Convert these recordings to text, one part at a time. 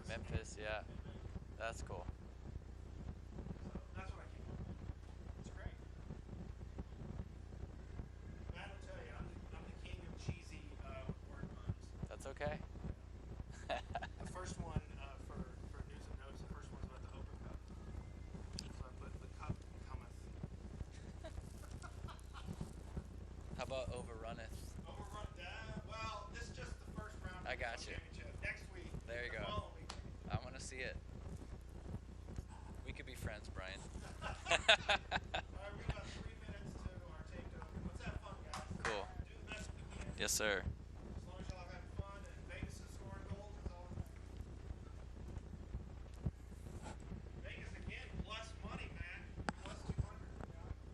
Memphis, yeah. That's cool. So that's what I keep on. It's great. Matt will tell you, I'm the king of cheesy word puns. That's okay. The first one for news and notes, the first one's about the Oprah Cup. So I put the cup cometh. How about overrunneth? Overrun that. Well, this is just the first round. I got you. Next week. There you go. Following week. I want to see it. We could be friends, Brian. All right, we got about 3 minutes to our tape to open. Let's have fun, guys. Cool. Do the best we can. Yes, sir. As long as y'all are having fun and Vegas is scoring goals, it's all that matters. Vegas again, plus money, man. Plus 200. Yeah.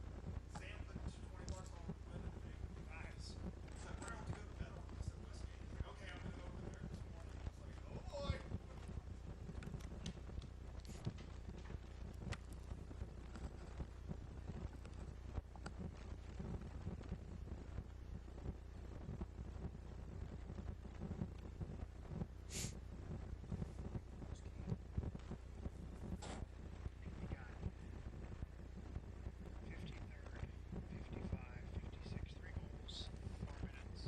Sam put 20 bucks on the win and nice. He's like, where do I have to go to bet on? I said, Westgate. He's like, okay, I'm going to go over there this morning. I was like, oh boy. We got 53rd, 55, 56, 3 goals, 4 minutes.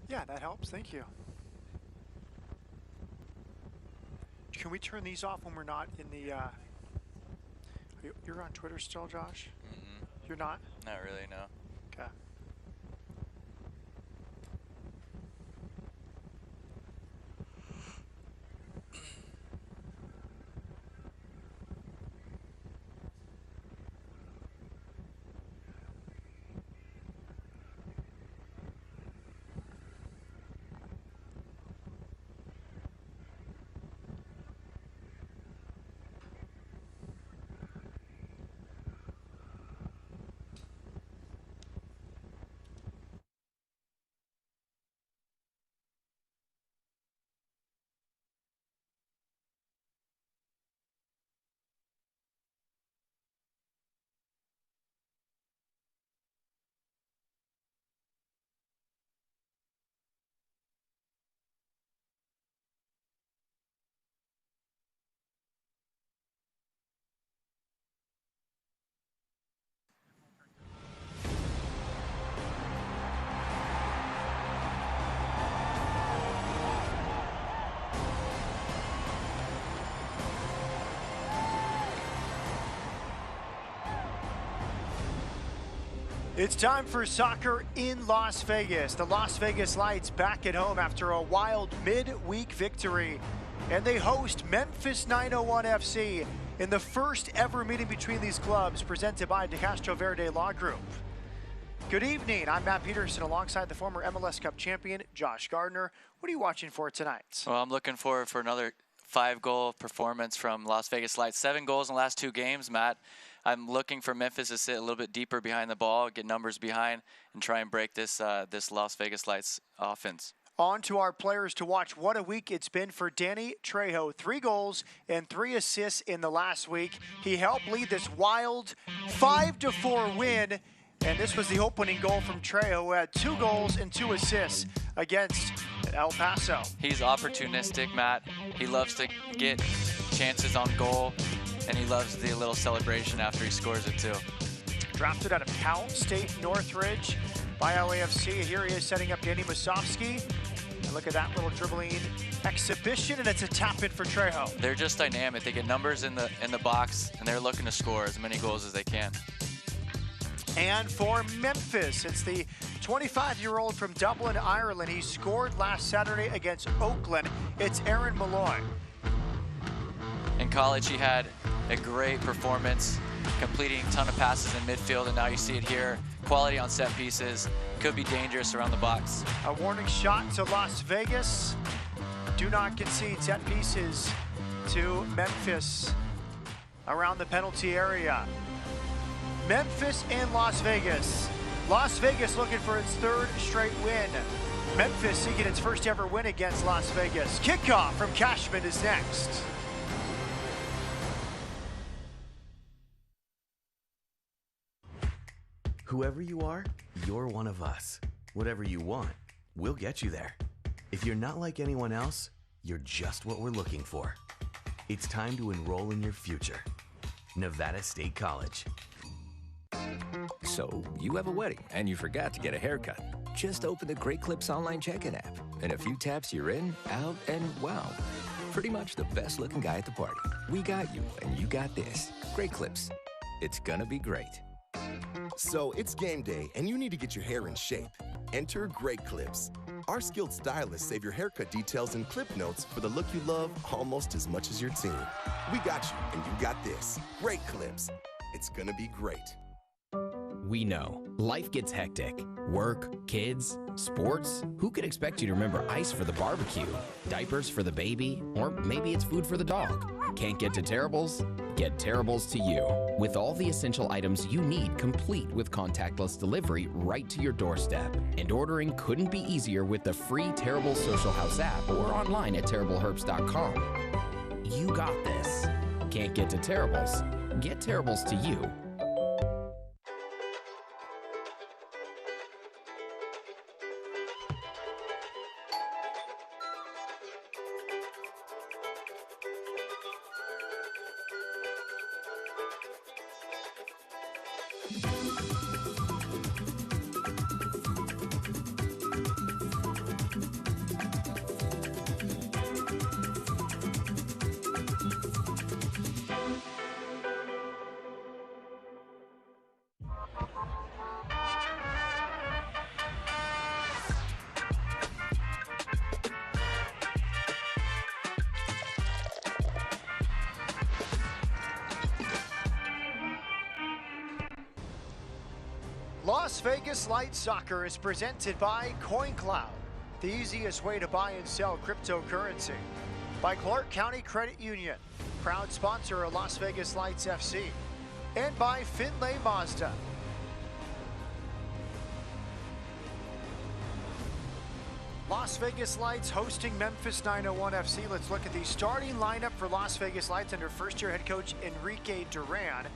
Yeah, that helps. Thank you. Can we turn these off when we're not in the... You're on Twitter still, Josh? Mm-mm. You're not? Not really, no. Okay. It's time for soccer in Las Vegas. The Las Vegas Lights back at home after a wild midweek victory. And they host Memphis 901 FC in the first ever meeting between these clubs presented by De Castro Verde Law Group. Good evening, I'm Matt Peterson alongside the former MLS Cup champion, Josh Gardner. What are you watching for tonight? Well, I'm looking forward for another 5-goal performance from Las Vegas Lights. 7 goals in the last 2 games, Matt. I'm looking for Memphis to sit a little bit deeper behind the ball, get numbers behind, and try and break this this Las Vegas Lights offense. On to our players to watch. What a week it's been for Danny Trejo. 3 goals and 3 assists in the last week. He helped lead this wild 5-4 win. And this was the opening goal from Trejo, who had 2 goals and 2 assists against El Paso. He's opportunistic, Matt. He loves to get chances on goal, and he loves the little celebration after he scores it too. Drafted out of Cal State Northridge by LAFC. Here he is setting up Danny Musovski. Look at that little dribbling exhibition, and it's a tap in for Trejo. They're just dynamic. They get numbers in the box, and they're looking to score as many goals as they can. And for Memphis, it's the 25-year-old from Dublin, Ireland. He scored last Saturday against Oakland. It's Aaron Malloy. In college, he had a great performance, completing a ton of passes in midfield, and now you see it here. Quality on set pieces, could be dangerous around the box. A warning shot to Las Vegas. Do not concede set pieces to Memphis around the penalty area. Memphis and Las Vegas. Las Vegas looking for its third straight win. Memphis seeking its first ever win against Las Vegas. Kickoff from Cashman is next. Whoever you are, you're one of us. Whatever you want, we'll get you there. If you're not like anyone else, you're just what we're looking for. It's time to enroll in your future. Nevada State College. So, you have a wedding and you forgot to get a haircut. Just open the Great Clips online check-in app. In a few taps, you're in, out, and wow. Pretty much the best looking guy at the party. We got you, and you got this. Great Clips. It's gonna be great. So it's game day, and you need to get your hair in shape. Enter Great Clips. Our skilled stylists save your haircut details and clip notes for the look you love almost as much as your team. We got you, and you got this. Great Clips. It's gonna be great. We know life gets hectic. Work, kids, sports. Who could expect you to remember ice for the barbecue, diapers for the baby, or maybe it's food for the dog? Can't get to Terribles? Get Terribles to you. With all the essential items you need, complete with contactless delivery right to your doorstep. And ordering couldn't be easier with the free Terrible Social House app or online at terribleherbs.com. You got this. Can't get to Terribles? Get Terribles to you. Las Vegas Light Soccer is presented by CoinCloud, the easiest way to buy and sell cryptocurrency. By Clark County Credit Union, proud sponsor of Las Vegas Lights FC. And by Finlay Mazda. Las Vegas Lights hosting Memphis 901 FC. Let's look at the starting lineup for Las Vegas Lights under first-year head coach Enrique Duran.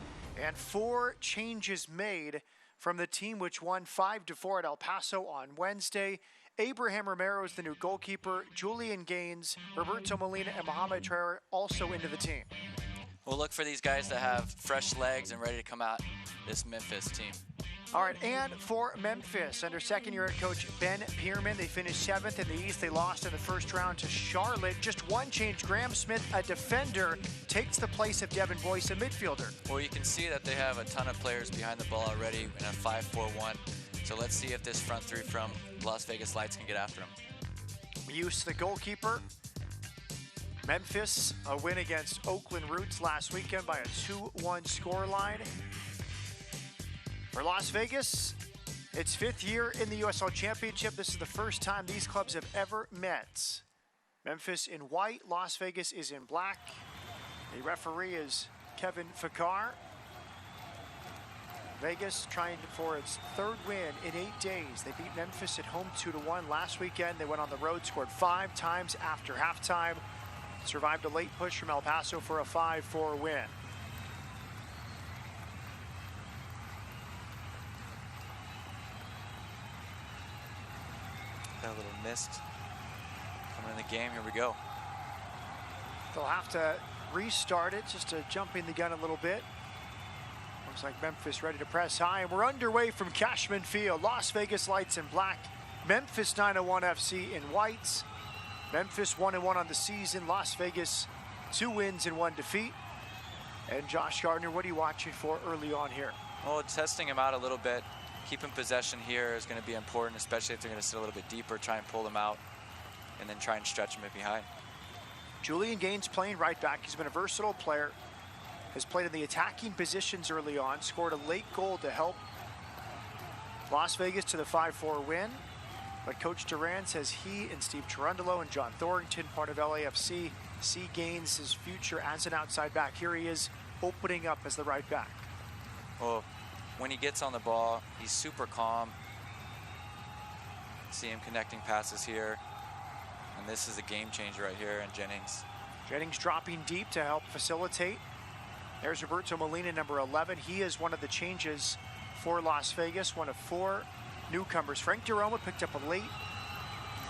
And 4 changes made from the team which won 5-4 at El Paso on Wednesday. Abraham Romero is the new goalkeeper. Julian Gaines, Roberto Molina, and Mohamed Traore also into the team. We'll look for these guys to have fresh legs and ready to come out this Memphis team. All right, and for Memphis, under second-year head coach Ben Pierman, they finished 7th in the East. They lost in the first round to Charlotte. Just one change. Graham Smith, a defender, takes the place of Devin Boyce, a midfielder. Well, you can see that they have a ton of players behind the ball already in a 5-4-1. So let's see if this front three from Las Vegas Lights can get after them. Muse, the goalkeeper. Memphis, a win against Oakland Roots last weekend by a 2-1 scoreline. For Las Vegas, its 5th year in the USL Championship. This is the first time these clubs have ever met. Memphis in white, Las Vegas is in black. The referee is Kevin Fakar. Vegas trying for its 3rd win in 8 days. They beat Memphis at home 2-1 last weekend. They went on the road, scored 5 times after halftime. Survived a late push from El Paso for a 5-4 win. Got a little mist coming in the game. Here we go. They'll have to restart it, just jumping the gun a little bit. Looks like Memphis ready to press high, and we're underway from Cashman Field. Las Vegas Lights in black, Memphis 901 FC in whites. Memphis 1-1 on the season. Las Vegas 2 wins and 1 defeat. And Josh Gardner, what are you watching for early on here? Well, testing him out a little bit. Keeping possession here is going to be important, especially if they're going to sit a little bit deeper, try and pull them out, and then try and stretch them in behind. Julian Gaines playing right back. He's been a versatile player. Has played in the attacking positions early on. Scored a late goal to help Las Vegas to the 5-4 win. But Coach Duran says he and Steve Cherundolo and John Thornton, part of LAFC, see Gaines' future as an outside back. Here he is opening up as the right back. Well, when he gets on the ball, he's super calm. See him connecting passes here. And this is a game changer right here in Jennings. Jennings dropping deep to help facilitate. There's Roberto Molina, number 11. He is one of the changes for Las Vegas, one of 4 newcomers. Frank DeRoma picked up a late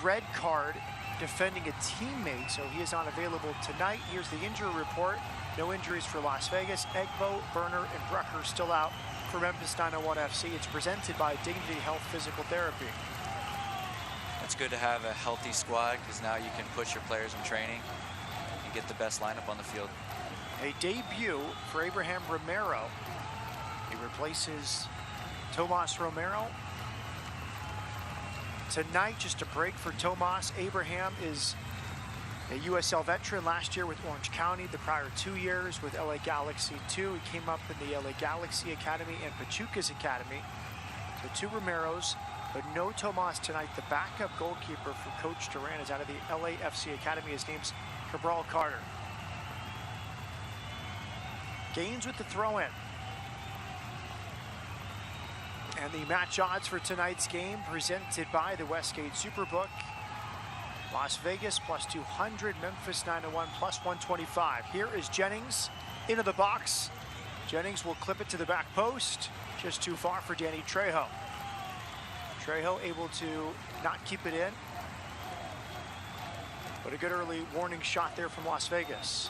red card defending a teammate, so he is unavailable tonight. Here's the injury report. No injuries for Las Vegas. Egbo, Berner, and Brucker still out for Memphis 901 FC. It's presented by Dignity Health Physical Therapy. It's good to have a healthy squad because now you can push your players in training and get the best lineup on the field. A debut for Abraham Romero. He replaces Tomas Romero. Tonight, just a break for Tomas. Abraham is a USL veteran last year with Orange County, the prior 2 years with LA Galaxy 2. He came up in the LA Galaxy Academy and Pachuca's Academy. So 2 Romeros, but no Tomas tonight. The backup goalkeeper for Coach Duran is out of the LAFC Academy. His name's Cabral Carter. Gaines with the throw-in. And the match odds for tonight's game presented by the Westgate Superbook. Las Vegas plus 200, Memphis 901 plus 125. Here is Jennings into the box. Jennings will clip it to the back post. Just too far for Danny Trejo. Trejo able to not keep it in. But a good early warning shot there from Las Vegas.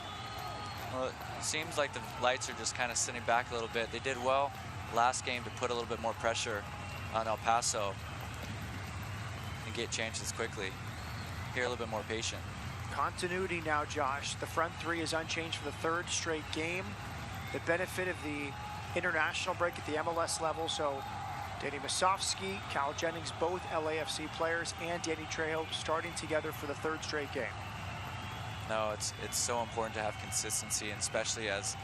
Well, it seems like the Lights are just kind of sitting back a little bit. They did well last game to put a little bit more pressure on El Paso and get chances quickly. Here a little bit more patient. Continuity now, Josh. The front 3 is unchanged for the 3rd straight game. The benefit of the international break at the MLS level. So Danny Masovsky, Cal Jennings, both LAFC players, and Danny Trejo starting together for the 3rd straight game. No, it's so important to have consistency, and especially as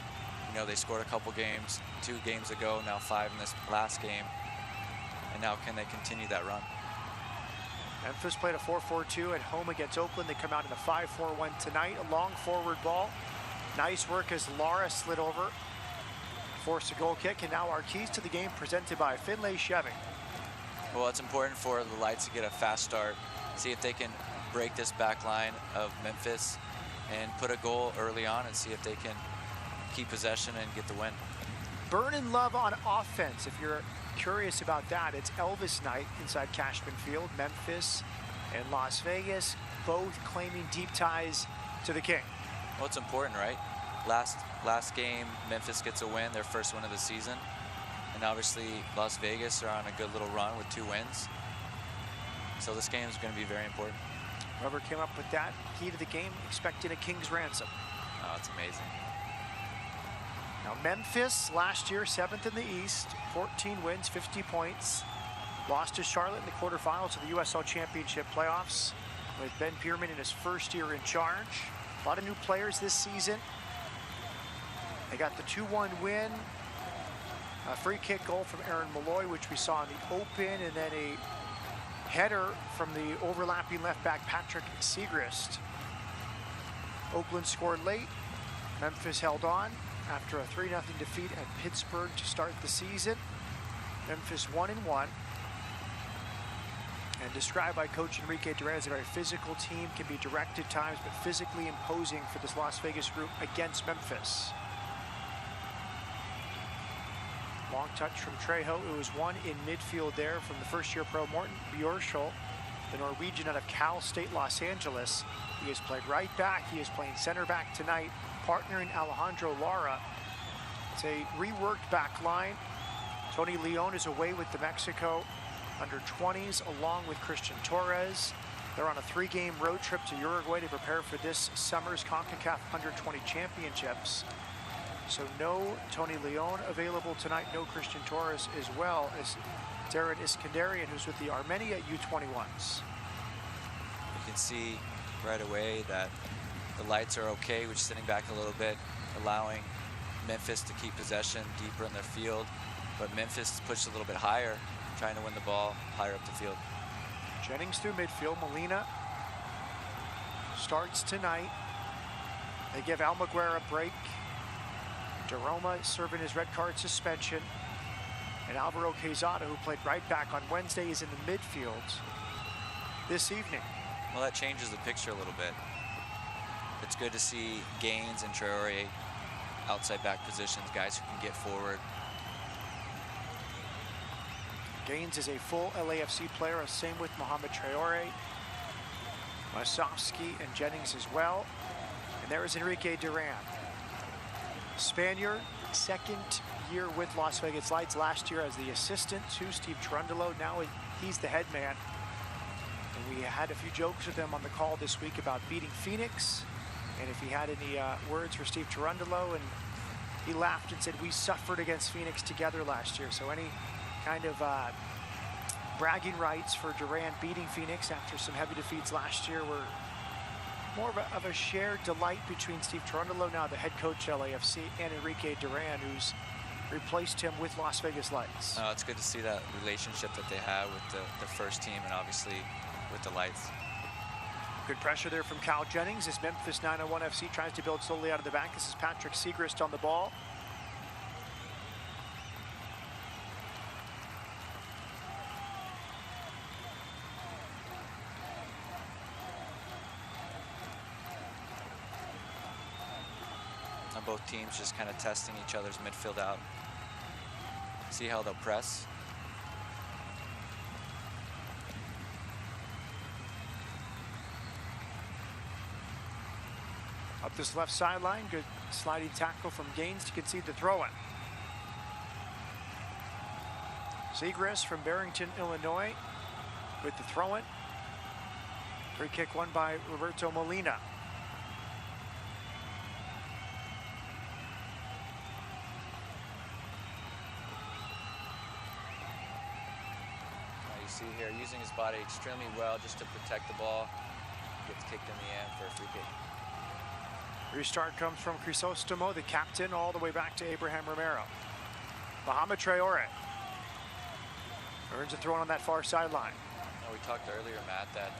you know they scored a couple games 2 games ago, now 5 in this last game, and now can they continue that run? Memphis played a 4-4-2 at home against Oakland. They come out in a 5-4-1 tonight. A long forward ball. Nice work as Lara slid over, forced a goal kick, and now our keys to the game presented by Finlay Chevy. Well, it's important for the Lights to get a fast start, see if they can break this back line of Memphis and put a goal early on and see if they can keep possession and get the win. Burn and love on offense. If you're curious about that, it's Elvis night inside Cashman Field. Memphis and Las Vegas both claiming deep ties to the King. Well, it's important, right? Last game, Memphis gets a win, their first win of the season. And obviously, Las Vegas are on a good little run with 2 wins. So this game is going to be very important. Whoever came up with that key to the game expecting a King's ransom. Oh, it's amazing. Now Memphis last year 7th in the East, 14 wins, 50 points. Lost to Charlotte in the quarterfinals of the USL Championship playoffs with Ben Pierman in his first year in charge. A lot of new players this season. They got the 2-1 win. A free kick goal from Aaron Malloy, which we saw in the open, and then a header from the overlapping left back Patrick Segrist. Oakland scored late. Memphis held on after a 3-0 defeat at Pittsburgh to start the season. Memphis 1-1. And described by Coach Enrique Duran as a very physical team, can be direct at times, but physically imposing for this Las Vegas group against Memphis. Long touch from Trejo. It was one in midfield there from the first-year pro Morten Bjørshol, the Norwegian out of Cal State Los Angeles. He has played right back. He is playing center back tonight, partnering Alejandro Lara. It's a reworked back line. Tony Leon is away with the Mexico under 20s along with Christian Torres. They're on a 3-game road trip to Uruguay to prepare for this summer's CONCACAF Under-20 Championships. So no Tony Leon available tonight, no Christian Torres, as well as Darren Iskandarian, who's with the Armenia U21s. You can see right away that the Lights are okay with sitting back a little bit, allowing Memphis to keep possession deeper in their field. But Memphis pushed a little bit higher, trying to win the ball higher up the field. Jennings through midfield. Molina starts tonight. They give Almaguer a break. Daroma serving his red card suspension. And Alvaro Quezada, who played right back on Wednesday, is in the midfield this evening. Well, that changes the picture a little bit. It's good to see Gaines and Traore outside back positions, guys who can get forward. Gaines is a full LAFC player, same with Mohamed Traore, Masovsky and Jennings as well. And there is Enrique Duran. Spaniard, second year with Las Vegas Lights, last year as the assistant to Steve Cherundolo. Now he's the head man. And we had a few jokes with him on the call this week about beating Phoenix, and if he had any words for Steve Cherundolo, and he laughed and said, we suffered against Phoenix together last year. So any kind of bragging rights for Duran beating Phoenix after some heavy defeats last year were more of a shared delight between Steve Cherundolo, now the head coach LAFC, and Enrique Duran, who's replaced him with Las Vegas Lights. It's good to see that relationship that they have with the first team and obviously with the Lights. Good pressure there from Kyle Jennings as Memphis 901 FC tries to build slowly out of the back. This is Patrick Segrist on the ball. And both teams just kind of testing each other's midfield out. See how they'll press. Up this left sideline, good sliding tackle from Gaines to concede the throw-in. Segrist from Barrington, Illinois with the throw-in. Free kick won by Roberto Molina. You see here, using his body extremely well just to protect the ball. Gets kicked in the end for a free kick. Restart comes from Crisostomo, the captain, all the way back to Abraham Romero. Mohamed Traore earns a throw on that far sideline. We talked earlier, Matt, that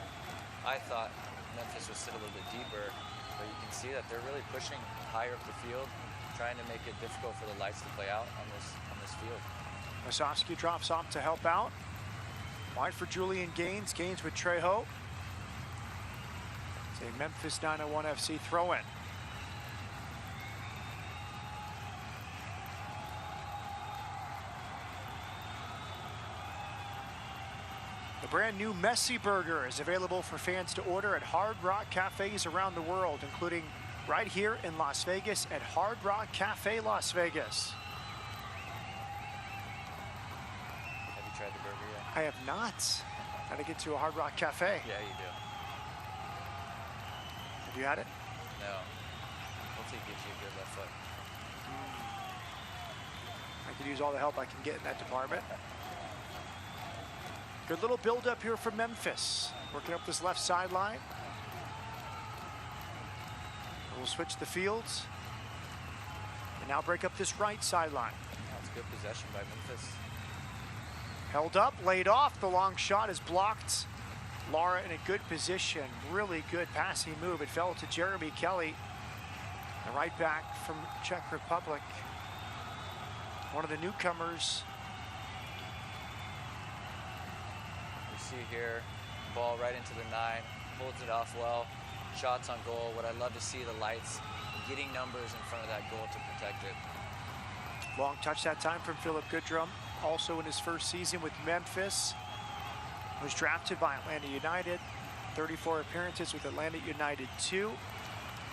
I thought Memphis would sit a little bit deeper, but you can see that they're really pushing higher up the field, trying to make it difficult for the Lights to play out on this field. Masovsky drops off to help out. Wide for Julian Gaines. Gaines with Trejo. It's a Memphis 901 FC throw-in. The brand new Messi Burger is available for fans to order at Hard Rock cafes around the world, including right here in Las Vegas at Hard Rock Cafe Las Vegas. Have you tried the burger yet? I have not. Gotta get to a Hard Rock Cafe. Yeah, you do. Have you had it? No. Hopefully it gives you a good left foot. I could use all the help I can get in that department. Good little build-up here from Memphis. Working up this left sideline. We'll switch the fields. And now break up this right sideline. That's good possession by Memphis. Held up, laid off. The long shot is blocked. Lara in a good position. Really good passing move. It fell to Jeremy Kelly, the right back from Czech Republic. One of the newcomers. See here, ball right into the 9, holds it off well, shots on goal. What I love to see, the Lights getting numbers in front of that goal to protect it. Long touch that time from Philip Goodrum, also in his first season with Memphis. Was drafted by Atlanta United, 34 appearances with Atlanta United 2,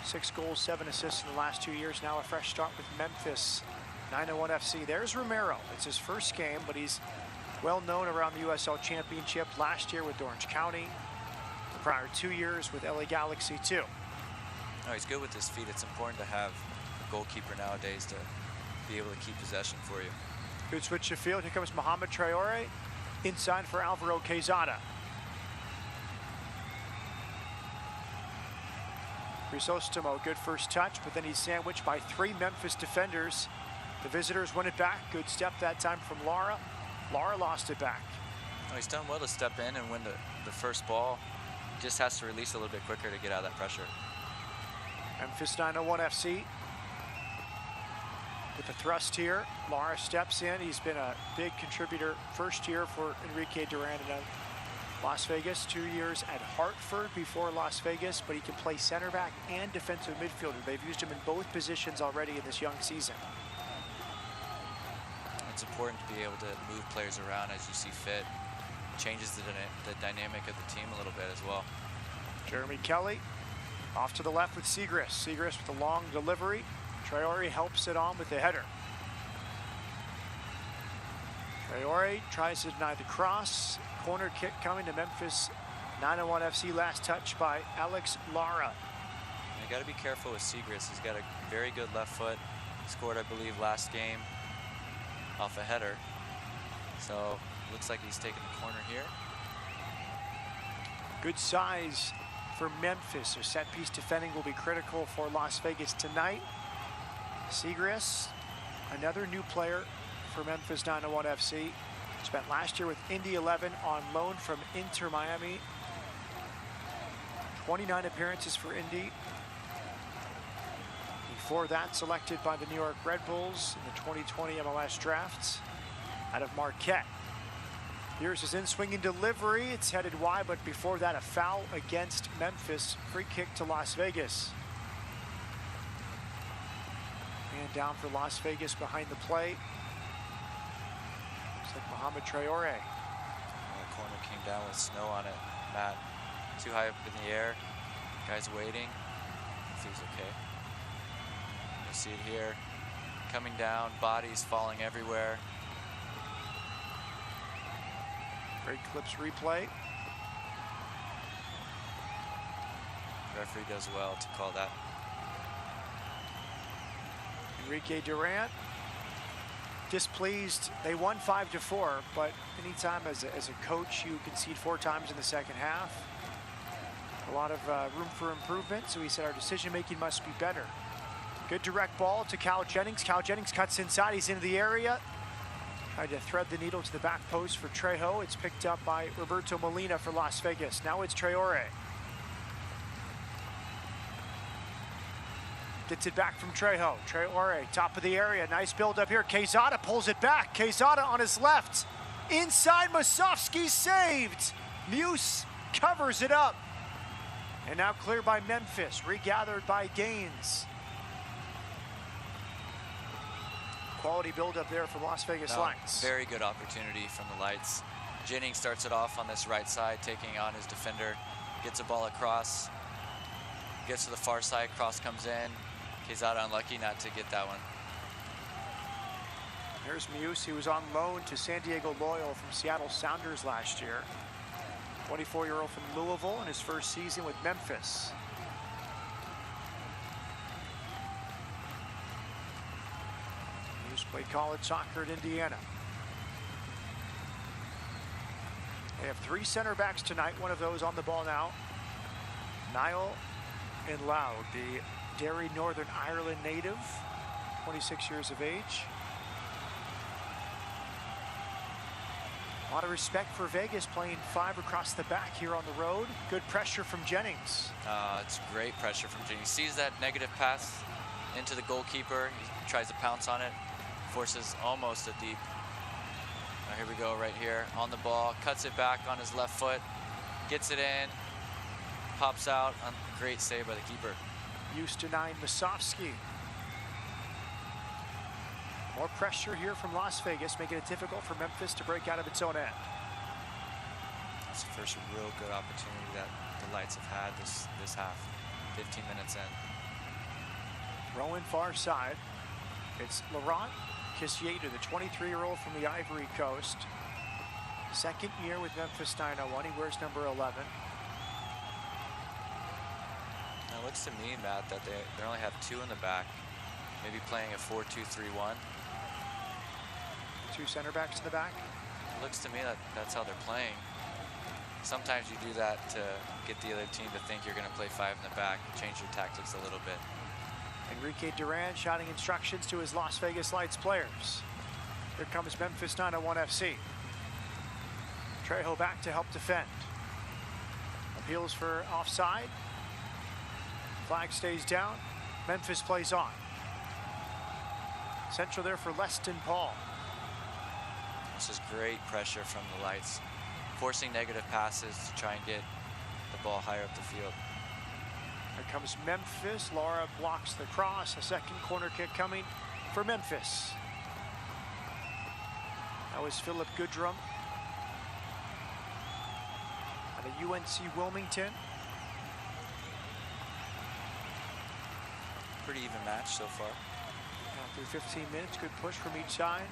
6 goals, 7 assists in the last 2 years. Now a fresh start with Memphis 901 FC. There's Romero. It's his first game, but he's well known around the USL Championship last year with Orange County. prior 2 years with LA Galaxy too. No, he's good with his feet. It's important to have a goalkeeper nowadays to be able to keep possession for you. Good switch to field. Here comes Mohamed Traore. Inside for Alvaro Quezada. Crisostomo, good first touch, but then he's sandwiched by 3 Memphis defenders. The visitors win it back. Good step that time from Lara. Lara lost it back. Oh, he's done well to step in and win the first ball. He just has to release a little bit quicker to get out of that pressure. Memphis 901 FC with the thrust here. Lara steps in. He's been a big contributor first year for Enrique Duran in Las Vegas, 2 years at Hartford before Las Vegas, but he can play center back and defensive midfielder. They've used him in both positions already in this young season. It's important to be able to move players around as you see fit. Changes the dynamic of the team a little bit as well. Jeremy Kelly off to the left with Segrist. Segrist with a long delivery. Traore helps it on with the header. Traore tries to deny the cross. Corner kick coming to Memphis 901 FC. Last touch by Alex Lara. You got to be careful with Segrist. He's got a very good left foot. He scored, I believe, last game off a header. So looks like he's taking the corner here. Good size for Memphis. Their set piece defending will be critical for Las Vegas tonight. Segrist, another new player for Memphis 901 FC. Spent last year with Indy 11 on loan from Inter Miami. 29 appearances for Indy. Before that, selected by the New York Red Bulls in the 2020 MLS drafts out of Marquette. Here's his in-swinging delivery. It's headed wide, but before that, a foul against Memphis. Free kick to Las Vegas. And down for Las Vegas behind the play. Looks like Mohamed Traore. The corner came down with snow on it. Matt, too high up in the air. Guy's waiting. If he's okay. You see it here. Coming down, bodies falling everywhere. Great clips replay. Referee does well to call that. Enrique Duran displeased. They won 5-4, but anytime as a coach you concede 4 times in the second half, a lot of room for improvement. So he said our decision making must be better. Good direct ball to Cal Jennings. Cal Jennings cuts inside. He's into the area. Tried to thread the needle to the back post for Trejo. It's picked up by Roberto Molina for Las Vegas. Now it's Traore. Gets it back from Trejo. Traore, top of the area. Nice build up here. Quezada pulls it back. Quezada on his left. Inside, Masovsky saved. Muse covers it up. And now cleared by Memphis. Regathered by Gaines. Quality build up there for Las Vegas Lights. Very good opportunity from the Lights. Jennings starts it off on this right side, taking on his defender. Gets a ball across. Gets to the far side, cross comes in. Quezada unlucky not to get that one. Here's Muse. He was on loan to San Diego Loyal from Seattle Sounders last year. 24-year-old from Louisville in his first season with Memphis. Muse played college soccer at Indiana. They have 3 center backs tonight. One of those on the ball now. Niall and Loud, the Derry, Northern Ireland native, 26 years of age. A lot of respect for Vegas playing 5 across the back here on the road. Good pressure from Jennings. It's great pressure from Jennings. Sees that negative pass into the goalkeeper. He tries to pounce on it. Forces almost a deep. Now here we go right here on the ball. Cuts it back on his left foot. Gets it in. Pops out. Great save by the keeper. Used to 9 Masovsky. More pressure here from Las Vegas, making it difficult for Memphis to break out of its own end. That's the first real good opportunity that the Lights have had this half. 15 minutes in. Throw in far side. It's Laurent Kissiedu, the 23-year-old from the Ivory Coast. Second year with Memphis 901. He wears number 11. It looks to me, Matt, that they only have 2 in the back. Maybe playing a 4-2-3-1. 2 center backs in the back. It looks to me that that's how they're playing. Sometimes you do that to get the other team to think you're going to play 5 in the back, change your tactics a little bit. Enrique Duran shouting instructions to his Las Vegas Lights players. Here comes Memphis 901 FC. Trejo back to help defend. Appeals for offside. Flag stays down. Memphis plays on. Central there for Leston Paul. This is great pressure from the Lights, forcing negative passes to try and get the ball higher up the field. Here comes Memphis. Laura blocks the cross. A second corner kick coming for Memphis. That was Philip Goodrum out of UNC Wilmington. Pretty even match so far. Through 15 minutes, good push from each side.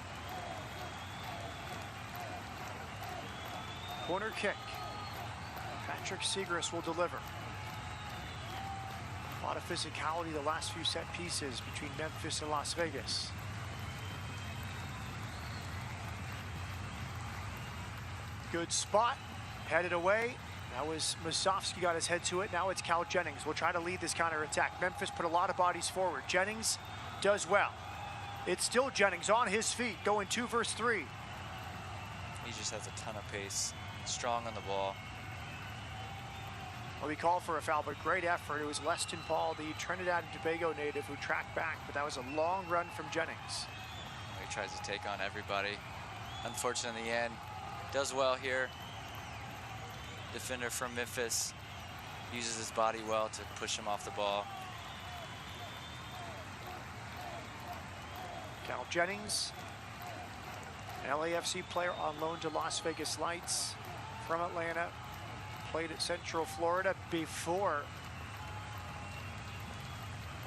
Corner kick. Patrick Segrist will deliver. A lot of physicality the last few set pieces between Memphis and Las Vegas. Good spot, headed away. That was Musovski, got his head to it. Now it's Cal Jennings. Will try to lead this counterattack. Memphis put a lot of bodies forward. Jennings does well. It's still Jennings on his feet, going 2 versus 3. He just has a ton of pace, strong on the ball. Well, we called for a foul, but great effort. It was Leston Paul, the Trinidad and Tobago native, who tracked back, but that was a long run from Jennings. He tries to take on everybody. Unfortunately, in the end, does well here. Defender from Memphis uses his body well to push him off the ball. Cal Jennings, an LAFC player on loan to Las Vegas Lights from Atlanta. Played at Central Florida before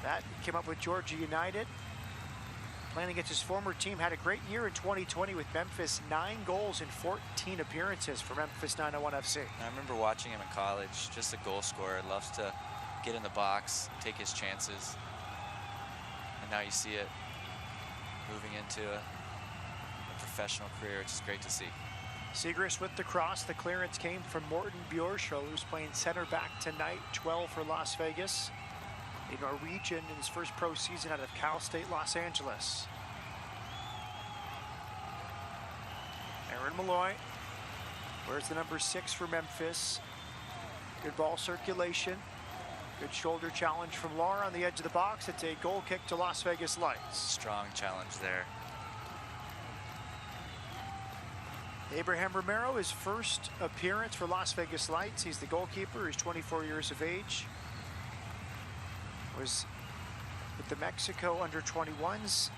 that. He came up with Georgia United. Playing against his former team, had a great year in 2020 with Memphis. 9 goals in 14 appearances for Memphis 901 FC. I remember watching him in college, just a goal scorer. Loves to get in the box, take his chances. And now you see it moving into a professional career, which is great to see. Segrist with the cross. The clearance came from Morten Bjørsjø, who's playing center back tonight, 12 for Las Vegas. A Norwegian in his first pro season out of Cal State Los Angeles. Aaron Malloy. Where's the number 6 for Memphis? Good ball circulation. Good shoulder challenge from Laura on the edge of the box. It's a goal kick to Las Vegas Lights. Strong challenge there. Abraham Romero, his first appearance for Las Vegas Lights. He's the goalkeeper. He's 24 years of age. Was with the Mexico under-21s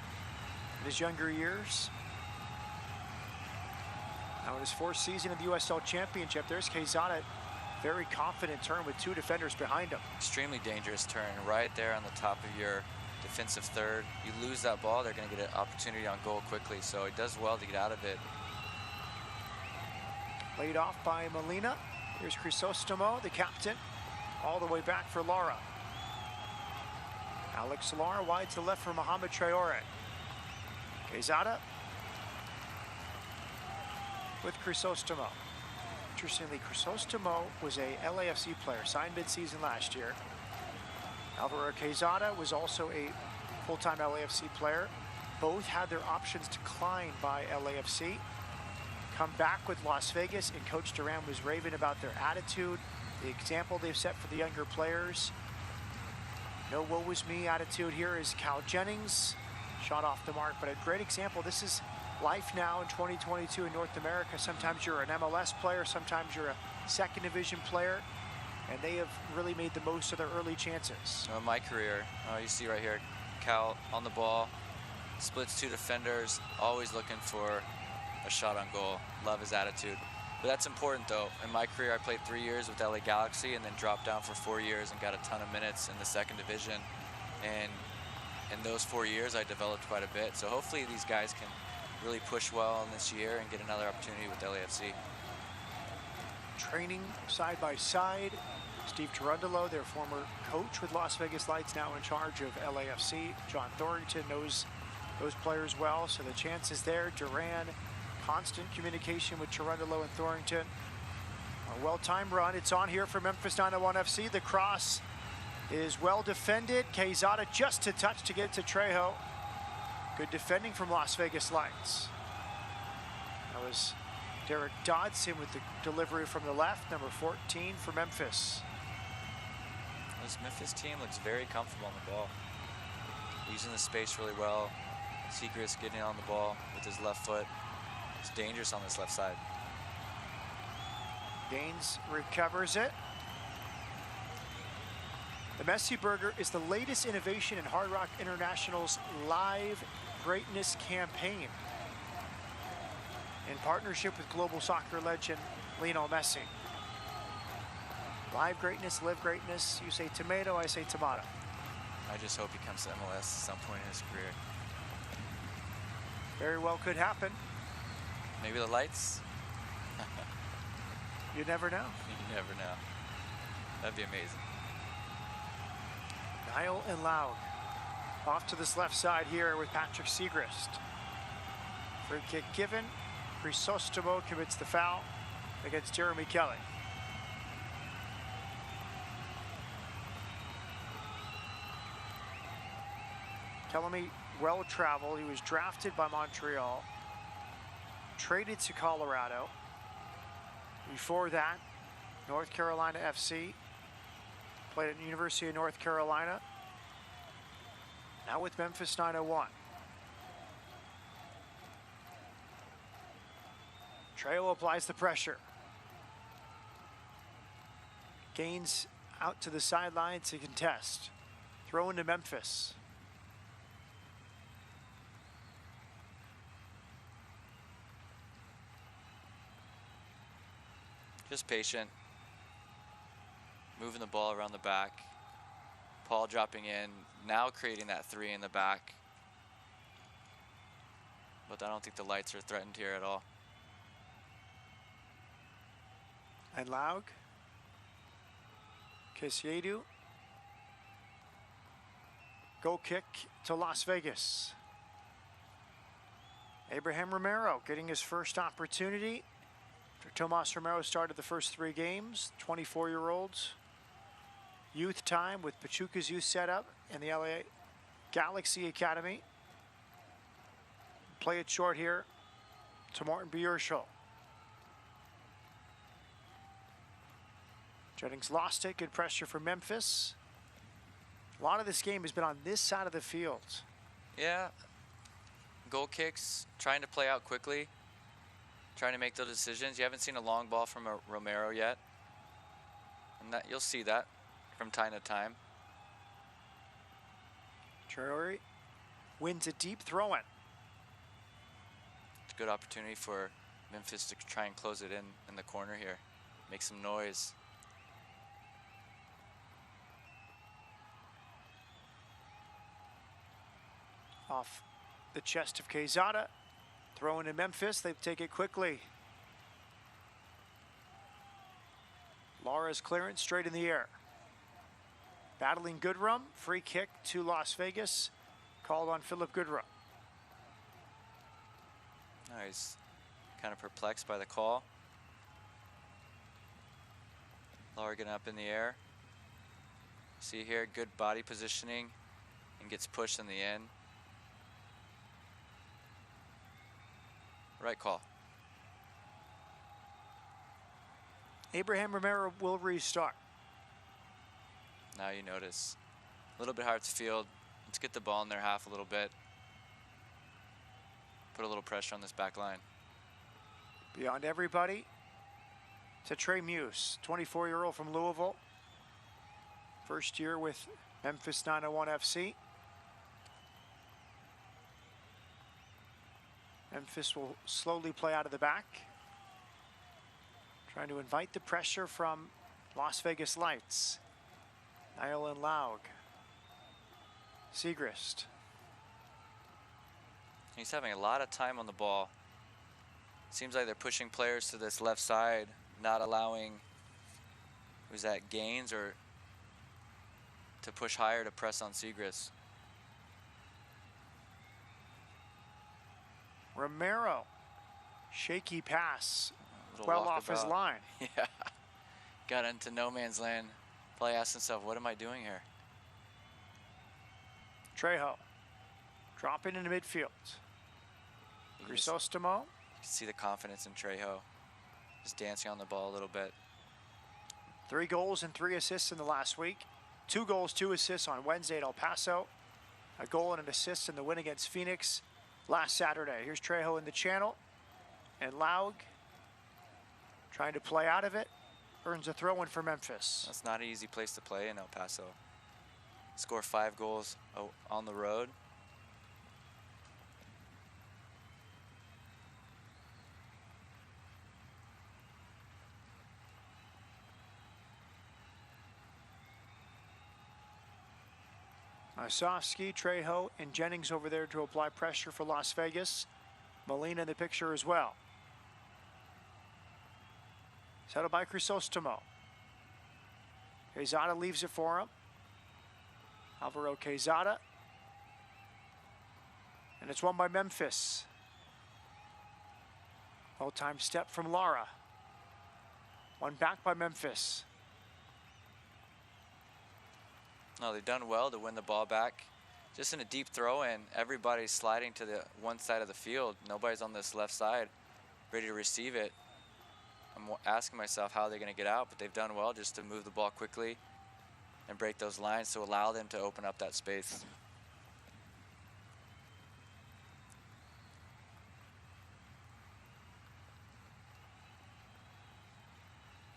in his younger years. Now in his 4th season in the USL Championship, there's Quezada, very confident turn with 2 defenders behind him. Extremely dangerous turn right there on the top of your defensive third. You lose that ball, they're going to get an opportunity on goal quickly, so he does well to get out of it. Laid off by Molina. Here's Crisostomo, the captain, all the way back for Lara. Alex Lara wide to the left for Mohamed Traore. Quezada with Crisostomo. Interestingly, Crisostomo was a LAFC player, signed mid-season last year. Alvaro Quezada was also a full-time LAFC player. Both had their options declined by LAFC. Come back with Las Vegas, and Coach Duran was raving about their attitude, the example they've set for the younger players. No woe was me attitude here is Cal Jennings. Shot off the mark, but a great example. This is life now in 2022 in North America. Sometimes you're an MLS player, sometimes you're a 2nd division player, and they have really made the most of their early chances. In my career, you see right here, Cal on the ball, splits 2 defenders, always looking for a shot on goal. Love his attitude. But that's important though. In my career, I played 3 years with LA Galaxy and then dropped down for 4 years and got a ton of minutes in the 2nd division. And in those 4 years, I developed quite a bit. So hopefully these guys can really push well in this year and get another opportunity with LAFC. Training side by side. Steve Gerundolo, their former coach with Las Vegas Lights, now in charge of LAFC. John Thorrington knows those players well, so the chance is there. Duran, constant communication with Gerundolo and Thorrington. A well-timed run. It's on here for Memphis 901 FC. The cross is well defended. Quezada just to touch to get it to Trejo. Good defending from Las Vegas Lights. That was Derek Dodson with the delivery from the left, number 14 for Memphis. This Memphis team looks very comfortable on the ball. Using the space really well. Seacrest getting on the ball with his left foot. It's dangerous on this left side. Gaines recovers it. The Messi Burger is the latest innovation in Hard Rock International's Live Greatness campaign in partnership with global soccer legend Lionel Messi. Live greatness, live greatness. You say tomato, I say tomato. I just hope he comes to MLS at some point in his career. Very well could happen. Maybe the Lights? You never know. You never know. That'd be amazing. Niall and Laug off to this left side here with Patrick Segrist. Free kick given. Crisostomo commits the foul against Jeremy Kelly. Kellamy, well traveled. He was drafted by Montreal, traded to Colorado. Before that, North Carolina FC, played at the University of North Carolina. Now with Memphis 901. Trejo applies the pressure. Gaines out to the sideline to contest. Throw into Memphis. Just patient. Moving the ball around the back. Paul dropping in, now creating that three in the back. But I don't think the Lights are threatened here at all. And Laug. Kesiedu. Goal kick to Las Vegas. Abraham Romero getting his first opportunity. Tomas Romero started the first 3 games, 24-year-olds. Youth time with Pachuca's youth setup and the LA Galaxy Academy. Play it short here to Martin Bierschel. Jennings lost it, good pressure for Memphis. A lot of this game has been on this side of the field. Yeah, goal kicks, trying to play out quickly. Trying to make those decisions. You haven't seen a long ball from a Romero yet. And that you'll see that from time to time. Traore wins a deep throw-in. It's a good opportunity for Memphis to try and close it in the corner here. Make some noise. Off the chest of Quezada. Throw into Memphis, they take it quickly. Lara's clearance straight in the air. Battling Goodrum, free kick to Las Vegas, called on Philip Goodrum. He's kind of perplexed by the call. Lara getting up in the air. See here, good body positioning and gets pushed in the end. Right call. Abraham Romero will restart. Now you notice a little bit hard to field. Let's get the ball in their half a little bit. Put a little pressure on this back line. Beyond everybody to Trey Muse, 24-year-old from Louisville. First year with Memphis 901 FC. Memphis will slowly play out of the back. Trying to invite the pressure from Las Vegas Lights. Niall and Laug. Segrist. He's having a lot of time on the ball. Seems like they're pushing players to this left side, not allowing Was that Gaines or to push higher to press on Segrist? Romero, shaky pass, Little well off his walkabout. line. Yeah, got into no man's land. Probably asked himself, what am I doing here? Trejo, dropping into midfield. You can Crisostomo, see the confidence in Trejo. Just dancing on the ball a little bit. 3 goals and 3 assists in the last week. 2 goals, 2 assists on Wednesday at El Paso. A goal and an assist in the win against Phoenix last Saturday. Here's Trejo in the channel. And Laug trying to play out of it. Earns a throw-in for Memphis. That's not an easy place to play in El Paso. Score 5 goals on the road. Osofsky, Trejo, and Jennings over there to apply pressure for Las Vegas. Molina in the picture as well. Settled by Crisostomo. Quezada leaves it for him. Alvaro Quezada. And it's won by Memphis. All-time step from Lara. One back by Memphis. No, they've done well to win the ball back. Just in a deep throw in, everybody's sliding to the one side of the field. Nobody's on this left side ready to receive it. I'm asking myself how they're going to get out, but they've done well just to move the ball quickly and break those lines to allow them to open up that space.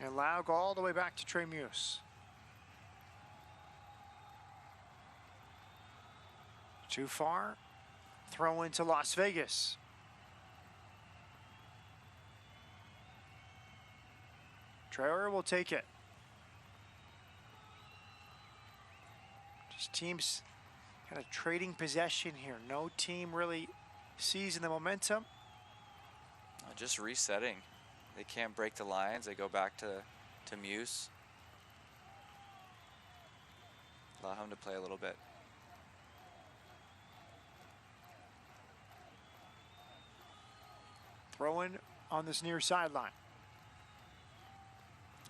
And Laug all the way back to Trey Muse. Too far. Throw into Las Vegas. Traore will take it. Just teams kind of trading possession here. No team really seizing the momentum. Just resetting. They can't break the lines. They go back to Muse. Allow him to play a little bit. Throw-in on this near sideline.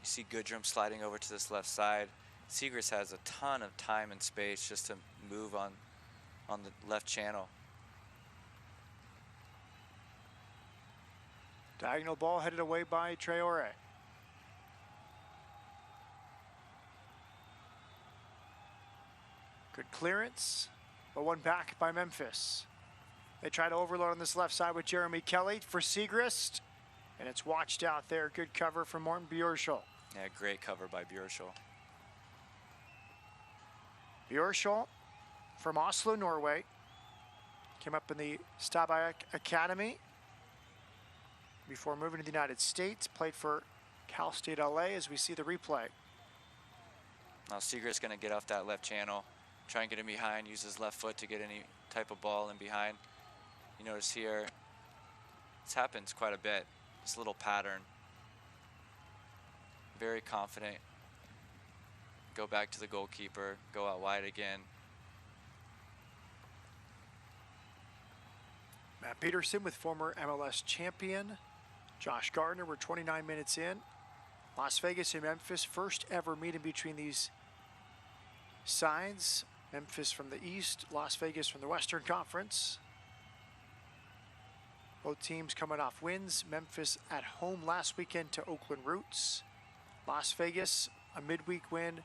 You see Goodrum sliding over to this left side. Segrist has a ton of time and space just to move on the left channel. Diagonal ball headed away by Traore. Good clearance, but one back by Memphis. They try to overload on this left side with Jeremy Kelly for Segrist, and it's watched out there. Good cover from Morten Bjørshol. Yeah, great cover by Bjørshol. Bjørshol from Oslo, Norway. Came up in the Stabæk Academy before moving to the United States. Played for Cal State LA as we see the replay. Now Segrist going to get off that left channel, try and get him behind, use his left foot to get any type of ball in behind. You notice here, this happens quite a bit, this little pattern. Very confident. Go back to the goalkeeper, go out wide again. Matt Peterson with former MLS champion Josh Gardner. We're 29 minutes in. Las Vegas and Memphis, first ever meeting between these sides. Memphis from the East, Las Vegas from the Western Conference. Both teams coming off wins. Memphis at home last weekend to Oakland Roots. Las Vegas, a midweek win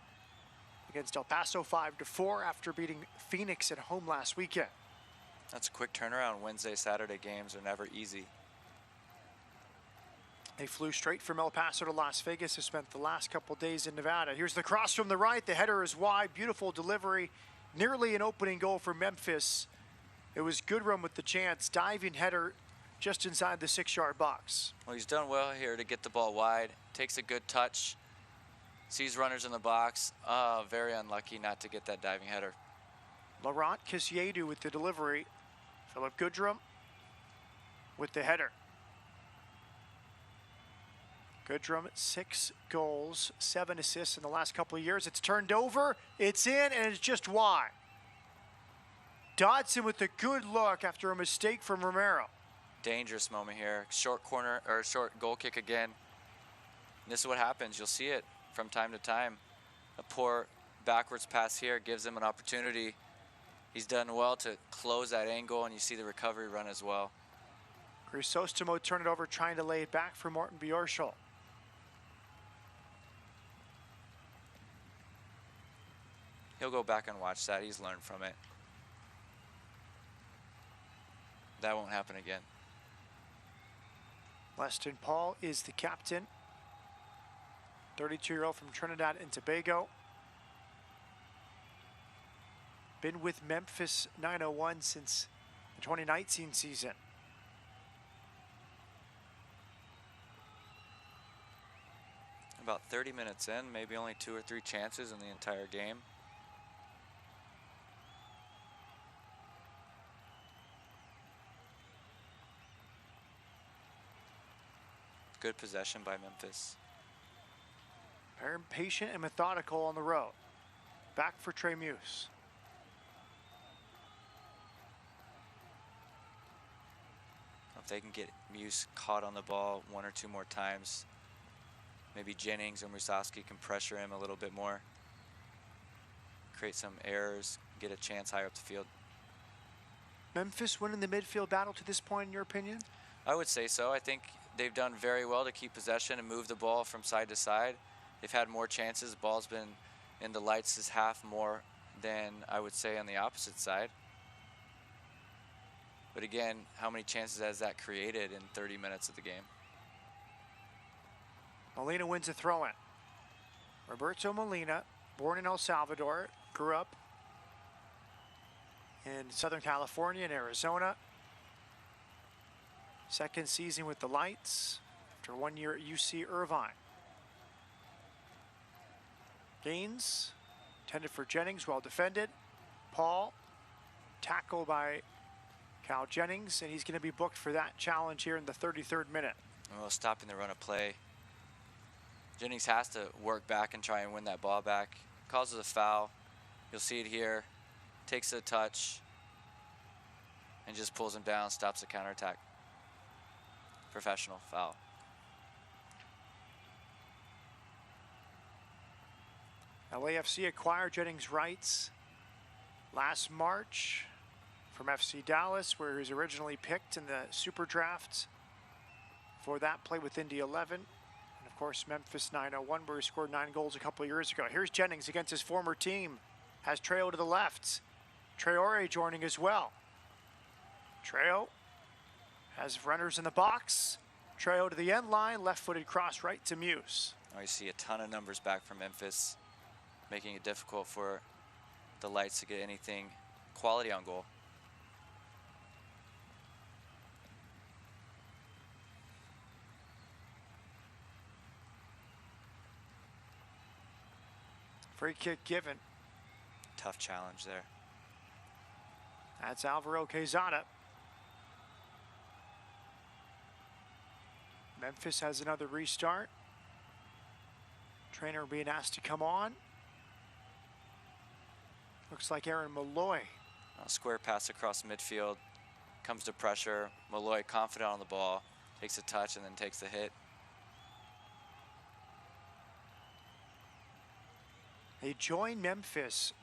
against El Paso 5-4 after beating Phoenix at home last weekend. That's a quick turnaround. Wednesday, Saturday games are never easy. They flew straight from El Paso to Las Vegas. They spent the last couple days in Nevada. Here's the cross from the right. The header is wide. Beautiful delivery. Nearly an opening goal for Memphis. It was Goodrum with the chance. Diving header just inside the 6-yard box. Well, he's done well here to get the ball wide. Takes a good touch. Sees runners in the box. Very unlucky not to get that diving header. Laurent Kisiedu with the delivery. Philip Goodrum with the header. Goodrum, 6 goals, 7 assists in the last couple of years. It's turned over, it's in, and it's just wide. Dodson with a good look after a mistake from Romero. Dangerous moment here. Short corner, or short goal kick again. And this is what happens. You'll see it from time to time. A poor backwards pass here gives him an opportunity. He's done well to close that angle, and you see the recovery run as well. Chrysostamo turned it over, trying to lay it back for Morten Bjorschel. He'll go back and watch that. He's learned from it. That won't happen again. Weston Paul is the captain. 32-year-old from Trinidad and Tobago. Been with Memphis 901 since the 2019 season. About 30 minutes in, maybe only 2 or 3 chances in the entire game. Good possession by Memphis. Very patient and methodical on the road. Back for Trey Muse. If they can get Muse caught on the ball 1 or 2 more times, maybe Jennings or Musovski can pressure him a little bit more, create some errors, get a chance higher up the field. Memphis winning the midfield battle to this point, in your opinion? I would say so. I think they've done very well to keep possession and move the ball from side to side. They've had more chances. The ball's been in the Lights' half more than I would say on the opposite side. But again, how many chances has that created in 30 minutes of the game? Molina wins a throw-in. Roberto Molina, born in El Salvador, grew up in Southern California and Arizona. Second season with the Lights after 1 year at UC Irvine. Gains, intended for Jennings, well defended. Paul, tackled by Cal Jennings, and he's going to be booked for that challenge here in the 33rd minute. Well, stopping the run of play. Jennings has to work back and try and win that ball back. Causes a foul. You'll see it here. Takes a touch and just pulls him down, stops the counterattack. Professional foul. LAFC acquired Jennings' rights last March from FC Dallas, where he was originally picked in the Super Draft. For that, play with Indy 11. And of course, Memphis 901, where he scored 9 goals a couple of years ago. Here's Jennings against his former team. Has Trejo to the left. Traore joining as well. Trejo has runners in the box. Trejo to the end line, left-footed cross right to Muse. Now you see a ton of numbers back from Memphis, making it difficult for the Lights to get anything quality on goal. Free kick given. Tough challenge there. That's Alvaro Quezada. Memphis has another restart. Trainer being asked to come on. Looks like Aaron Malloy. A square pass across midfield. Comes to pressure. Malloy confident on the ball. Takes a touch and then takes the hit. He joined Memphis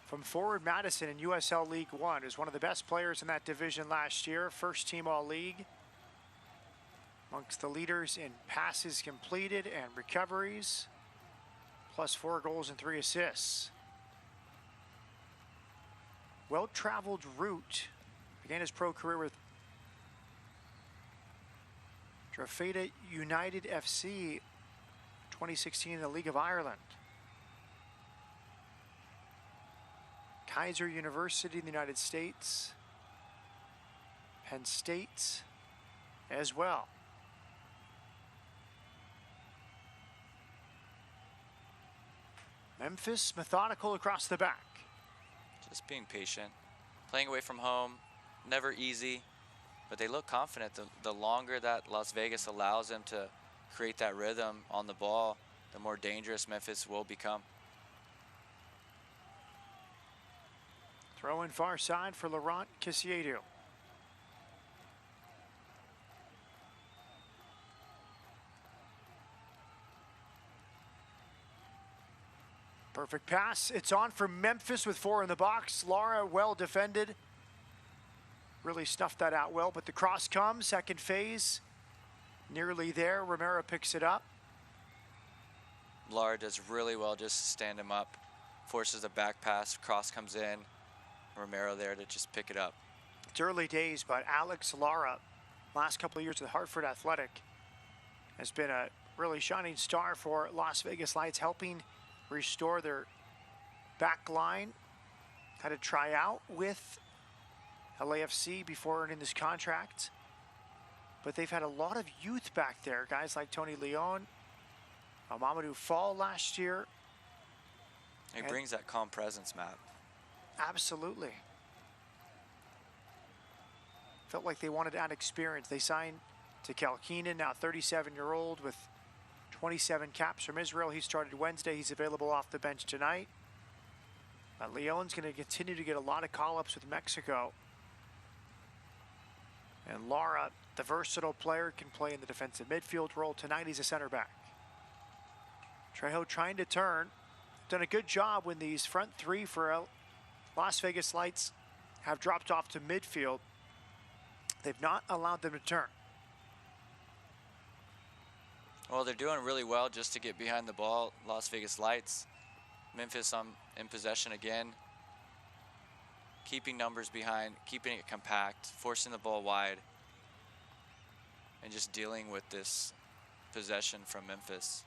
from Forward Madison in USL League One. He was one of the best players in that division last year. First team All-League. Amongst the leaders in passes completed and recoveries. Plus 4 goals and 3 assists. Well-traveled route. Began his pro career with Drogheda United FC 2016 in the League of Ireland. Kaiser University in the United States. Penn State as well. Memphis methodical across the back. Just being patient. Playing away from home, never easy, but they look confident. The longer that Las Vegas allows them to create that rhythm on the ball, the more dangerous Memphis will become. Throw in far side for Laurent Kissiedu. Perfect pass. It's on for Memphis with 4 in the box. Lara well defended. Really snuffed that out well, but the cross comes. Second phase. Nearly there. Romero picks it up. Lara does really well just to stand him up. Forces a back pass. Cross comes in. Romero there to just pick it up. It's early days, but Alex Lara, last couple of years with Hartford Athletic, has been a really shining star for Las Vegas Lights, helping restore their back line. Had to try out with LAFC before earning this contract. But they've had a lot of youth back there. Guys like Tony Leon, Mamadou Fall last year. He brings that calm presence, Matt. Absolutely. Felt like they wanted to add experience. They signed to Cal Keenan, now 37-year-old with 27 caps from Israel. He started Wednesday. He's available off the bench tonight. Leon's going to continue to get a lot of call-ups with Mexico. And Lara, the versatile player, can play in the defensive midfield role. Tonight he's a center back. Trejo trying to turn. Done a good job when these front three for Las Vegas Lights have dropped off to midfield. They've not allowed them to turn. Well, they're doing really well just to get behind the ball. Las Vegas Lights. Memphis in possession again. Keeping numbers behind, keeping it compact, forcing the ball wide, and just dealing with this possession from Memphis.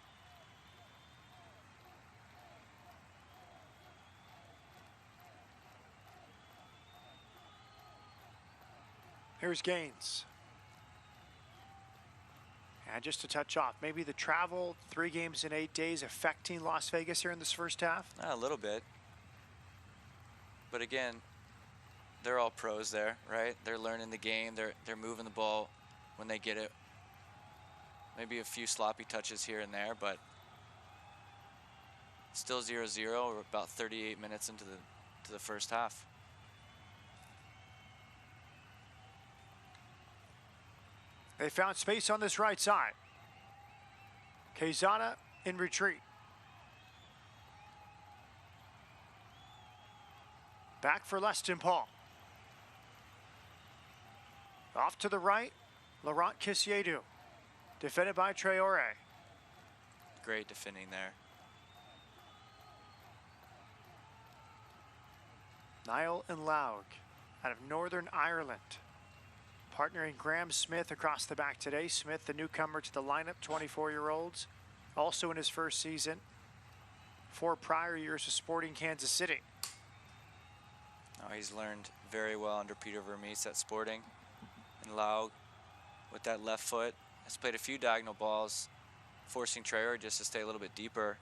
Here's Gaines. And just to touch off, maybe the travel, 3 games in 8 days, affecting Las Vegas here in this first half? A little bit. But again, they're all pros there, right? They're learning the game. They're moving the ball when they get it. Maybe a few sloppy touches here and there, but still 0-0. We're about 38 minutes into the first half. They found space on this right side. Quezada in retreat. Back for Leston Paul. Off to the right, Laurent Kissiedu. Defended by Traore. Great defending there. Niall and Laug out of Northern Ireland. Partnering Graham Smith across the back today. Smith, the newcomer to the lineup, 24-year-olds. Also in his first season. 4 prior years of Sporting Kansas City. Oh, he's learned very well under Peter Vermees at Sporting. And Laug, with that left foot, has played a few diagonal balls, forcing Traore just to stay a little bit deeper.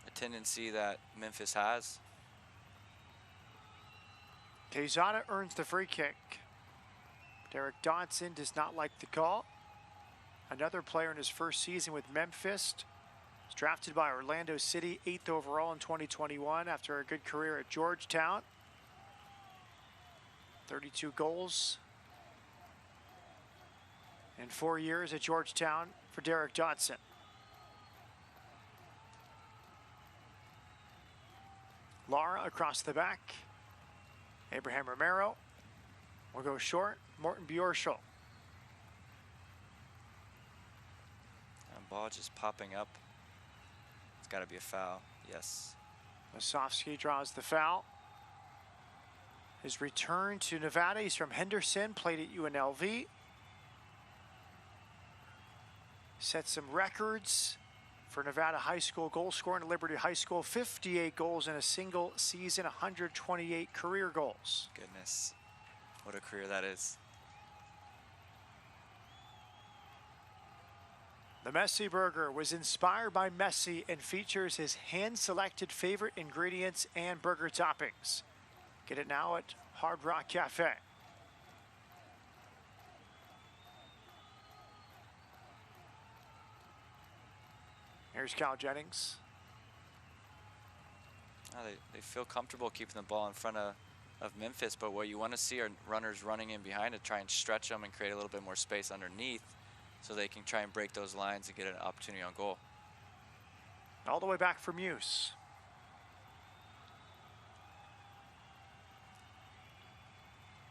A tendency that Memphis has. Quezada earns the free kick. Derek Dodson does not like the call. Another player in his first season with Memphis. Was drafted by Orlando City, 8th overall in 2021 after a good career at Georgetown. 32 goals in 4 years at Georgetown for Derek Dodson. Lara across the back. Abraham Romero will go short. Morten Bjorschel. And ball just popping up. It's got to be a foul. Yes. Osofsky draws the foul. His return to Nevada. He's from Henderson, played at UNLV. Set some records for Nevada high school goal scoring at Liberty High School. 58 goals in a single season, 128 career goals. Goodness, what a career that is. The Messi Burger was inspired by Messi and features his hand-selected favorite ingredients and burger toppings. Get it now at Hard Rock Cafe. Here's Cal Jennings. They feel comfortable keeping the ball in front of Memphis, but what you want to see are runners running in behind to try and stretch them and create a little bit more space underneath so they can try and break those lines and get an opportunity on goal. All the way back from Muse.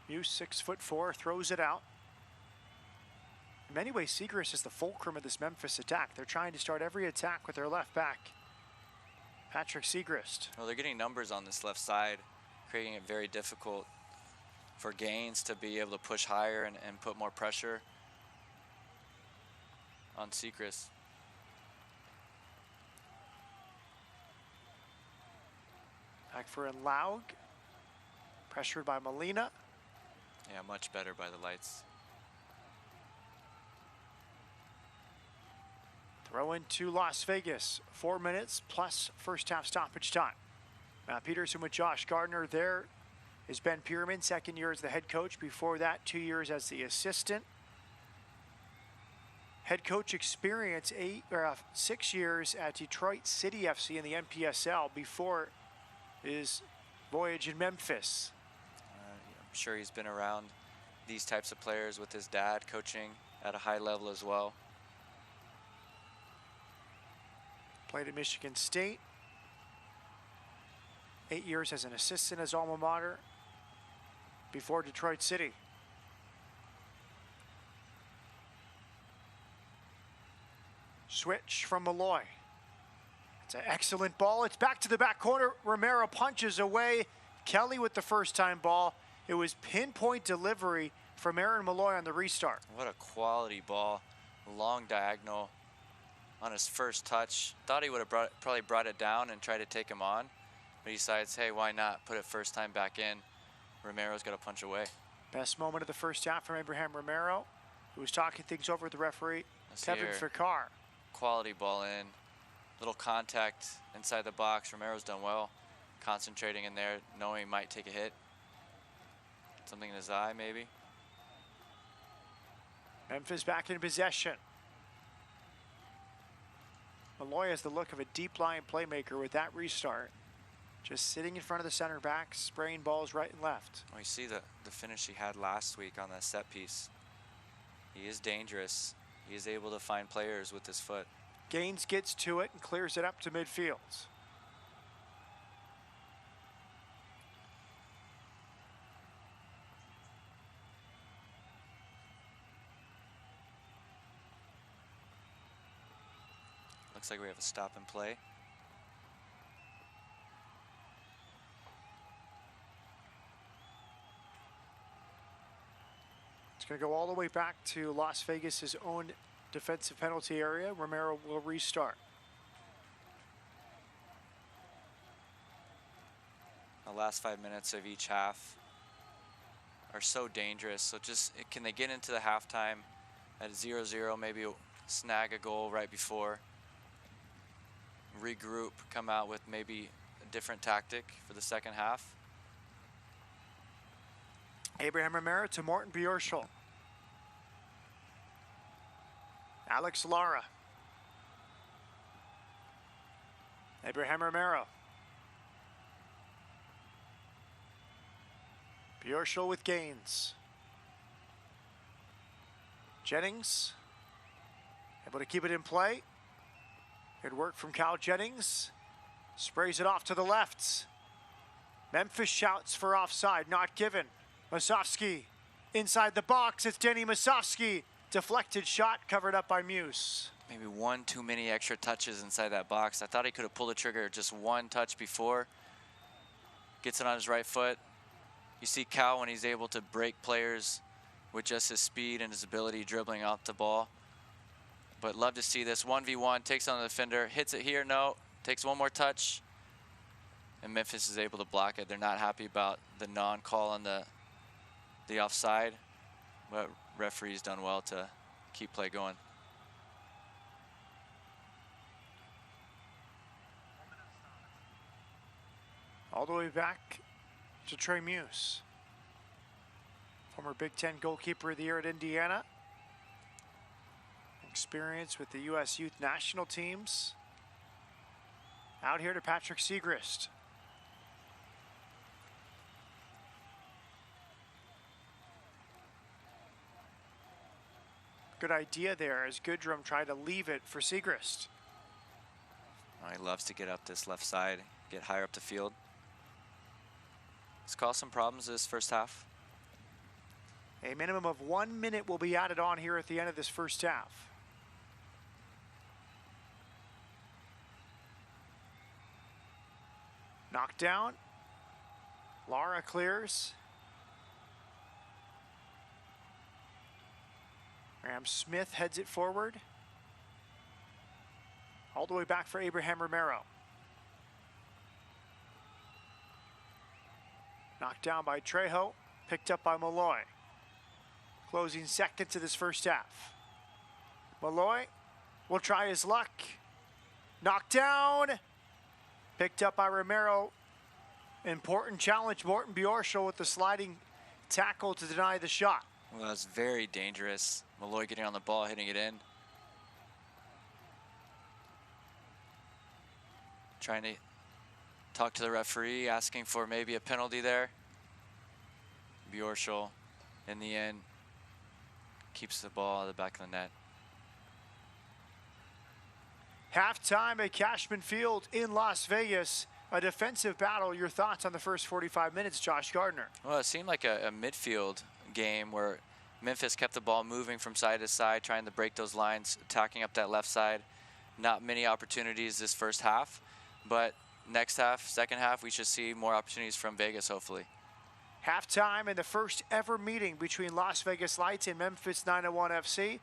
Muse, 6'4", throws it out. In many ways, Siegrist is the fulcrum of this Memphis attack. They're trying to start every attack with their left back, Patrick Siegrist. Well, they're getting numbers on this left side, creating it very difficult for Gaines to be able to push higher and put more pressure on Siegrist. Back for Laug. Pressured by Molina. Yeah, much better by the lights. Throw into Las Vegas. 4 minutes plus first half stoppage time. Matt Peterson with Josh Gardner. There is Ben Pierman, second year as the head coach. Before that, 2 years as the assistant. Head coach experience 6 years at Detroit City FC in the NPSL before his voyage in Memphis. I'm sure he's been around these types of players with his dad coaching at a high level as well. Played at Michigan State. 8 years as an assistant as alma mater before Detroit City. Switch from Malloy. It's an excellent ball. It's back to the back corner. Romero punches away. Kelly with the first time ball. It was pinpoint delivery from Aaron Malloy on the restart. What a quality ball. Long diagonal on his first touch. Thought he would have probably brought it down and tried to take him on. But he decides, hey, why not put it first time back in? Romero's got to punch away. Best moment of the first half from Abraham Romero, who was talking things over with the referee, Kevin Fikar. Quality ball in. Little contact inside the box. Romero's done well. Concentrating in there, knowing he might take a hit. Something in his eye, maybe. Memphis back in possession. Malloy has the look of a deep line playmaker with that restart. Just sitting in front of the center back, spraying balls right and left. Well, you see the finish he had last week on that set piece. He is dangerous. He is able to find players with his foot. Gaines gets to it and clears it up to midfield. Looks like we have a stop and play. It's going to go all the way back to Las Vegas's own defensive penalty area. Romero will restart. The last 5 minutes of each half are so dangerous. So just, can they get into the halftime at 0-0, maybe snag a goal right before, regroup, come out with maybe a different tactic for the second half? Abraham Romero to Morten Bjørshol. Alex Lara. Abraham Romero. Bjørshol with Gaines. Jennings able to keep it in play. Good work from Cal Jennings. Sprays it off to the left. Memphis shouts for offside, not given. Masovsky inside the box. It's Denny Masovsky. Deflected shot covered up by Muse. Maybe one too many extra touches inside that box. I thought he could have pulled the trigger just one touch before. Gets it on his right foot. You see Cal when he's able to break players with just his speed and his ability dribbling out the ball. But love to see this 1v1, takes on the defender, hits it here, no, takes one more touch. And Memphis is able to block it. They're not happy about the non-call on the offside, but referee's done well to keep play going. All the way back to Trey Muse. Former Big Ten goalkeeper of the year at Indiana. Experience with the U.S. youth national teams. Out here to Patrick Segrist. Good idea there as Goodrum tried to leave it for Segrist. Oh, he loves to get up this left side, get higher up the field. It's caused some problems this first half. A minimum of 1 minute will be added on here at the end of this first half. Knocked down. Lara clears. Graham Smith heads it forward. All the way back for Abraham Romero. Knocked down by Trejo, picked up by Malloy. Closing seconds of this first half. Malloy will try his luck. Knocked down. Picked up by Romero. Important challenge, Morten Bjorschel with the sliding tackle to deny the shot. Well, that's very dangerous. Malloy getting on the ball, hitting it in. Trying to talk to the referee, asking for maybe a penalty there. Bjorschel, in the end, keeps the ball at the back of the net. Halftime at Cashman Field in Las Vegas. A defensive battle. Your thoughts on the first 45 minutes, Josh Gardner? Well, it seemed like a midfield game where Memphis kept the ball moving from side to side, trying to break those lines, attacking up that left side. Not many opportunities this first half, but next half, second half, we should see more opportunities from Vegas, hopefully. Halftime in the first ever meeting between Las Vegas Lights and Memphis 901 FC.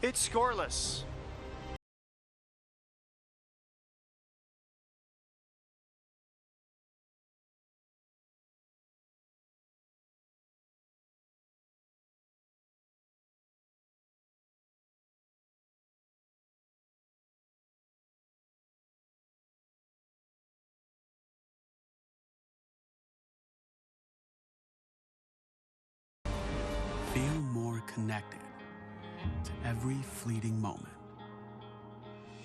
It's scoreless. Feel more connected to every fleeting moment.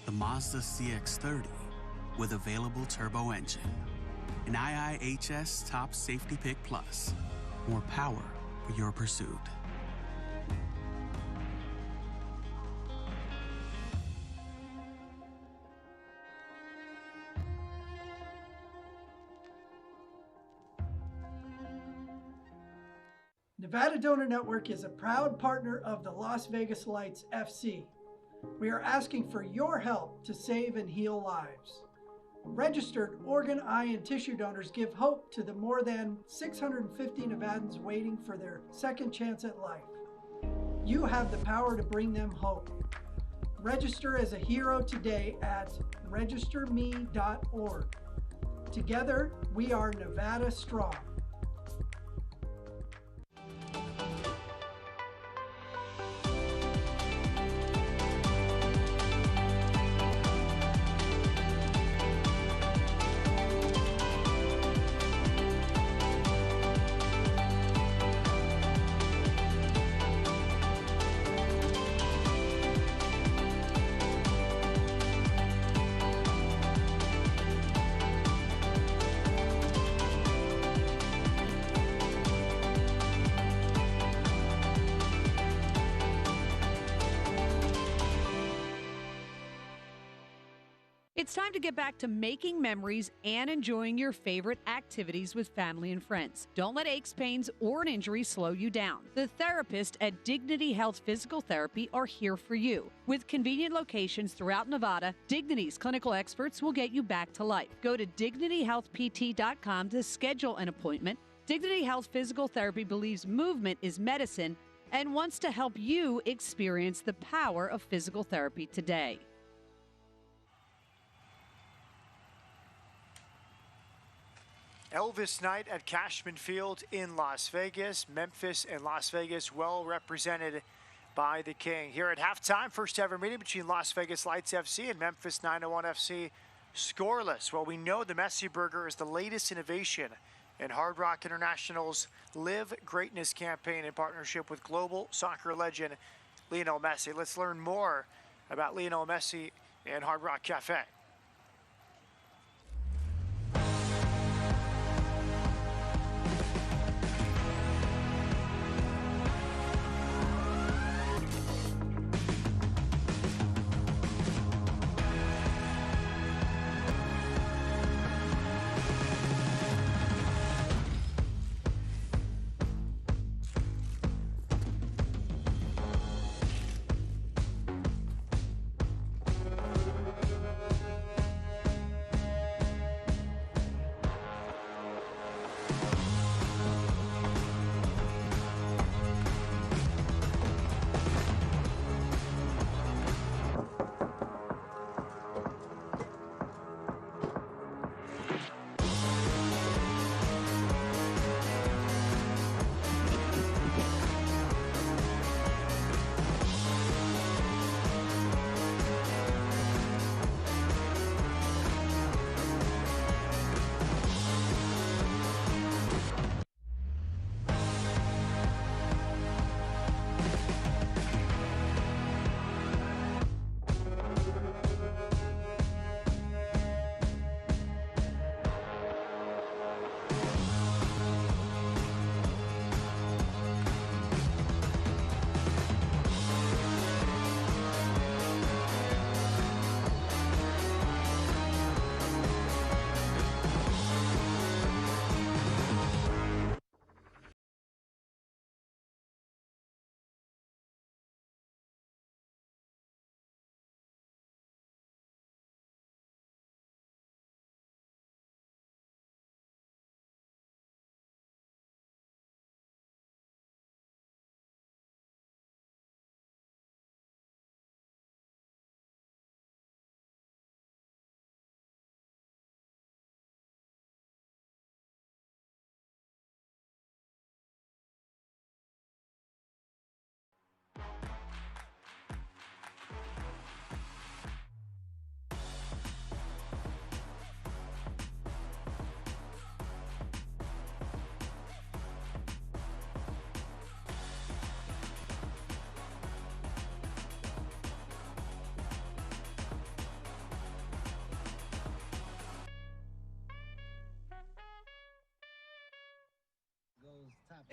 The Mazda CX-30 with available turbo engine. An IIHS Top Safety Pick Plus. More power for your pursuit. Nevada Donor Network is a proud partner of the Las Vegas Lights FC. We are asking for your help to save and heal lives. Registered organ, eye, and tissue donors give hope to the more than 650 Nevadans waiting for their second chance at life. You have the power to bring them hope. Register as a hero today at registerme.org. Together, we are Nevada Strong. It's time to get back to making memories and enjoying your favorite activities with family and friends. Don't let aches, pains, or an injury slow you down. The therapists at Dignity Health Physical Therapy are here for you. With convenient locations throughout Nevada, Dignity's clinical experts will get you back to life. Go to dignityhealthpt.com to schedule an appointment. Dignity Health Physical Therapy believes movement is medicine and wants to help you experience the power of physical therapy today. Elvis night at Cashman Field in Las Vegas. Memphis and Las Vegas well represented by the King. Here at halftime, first ever meeting between Las Vegas Lights FC and Memphis 901 FC. Scoreless. Well, we know the Messi Burger is the latest innovation in Hard Rock International's Live Greatness campaign in partnership with global soccer legend Lionel Messi. Let's learn more about Lionel Messi and Hard Rock Cafe.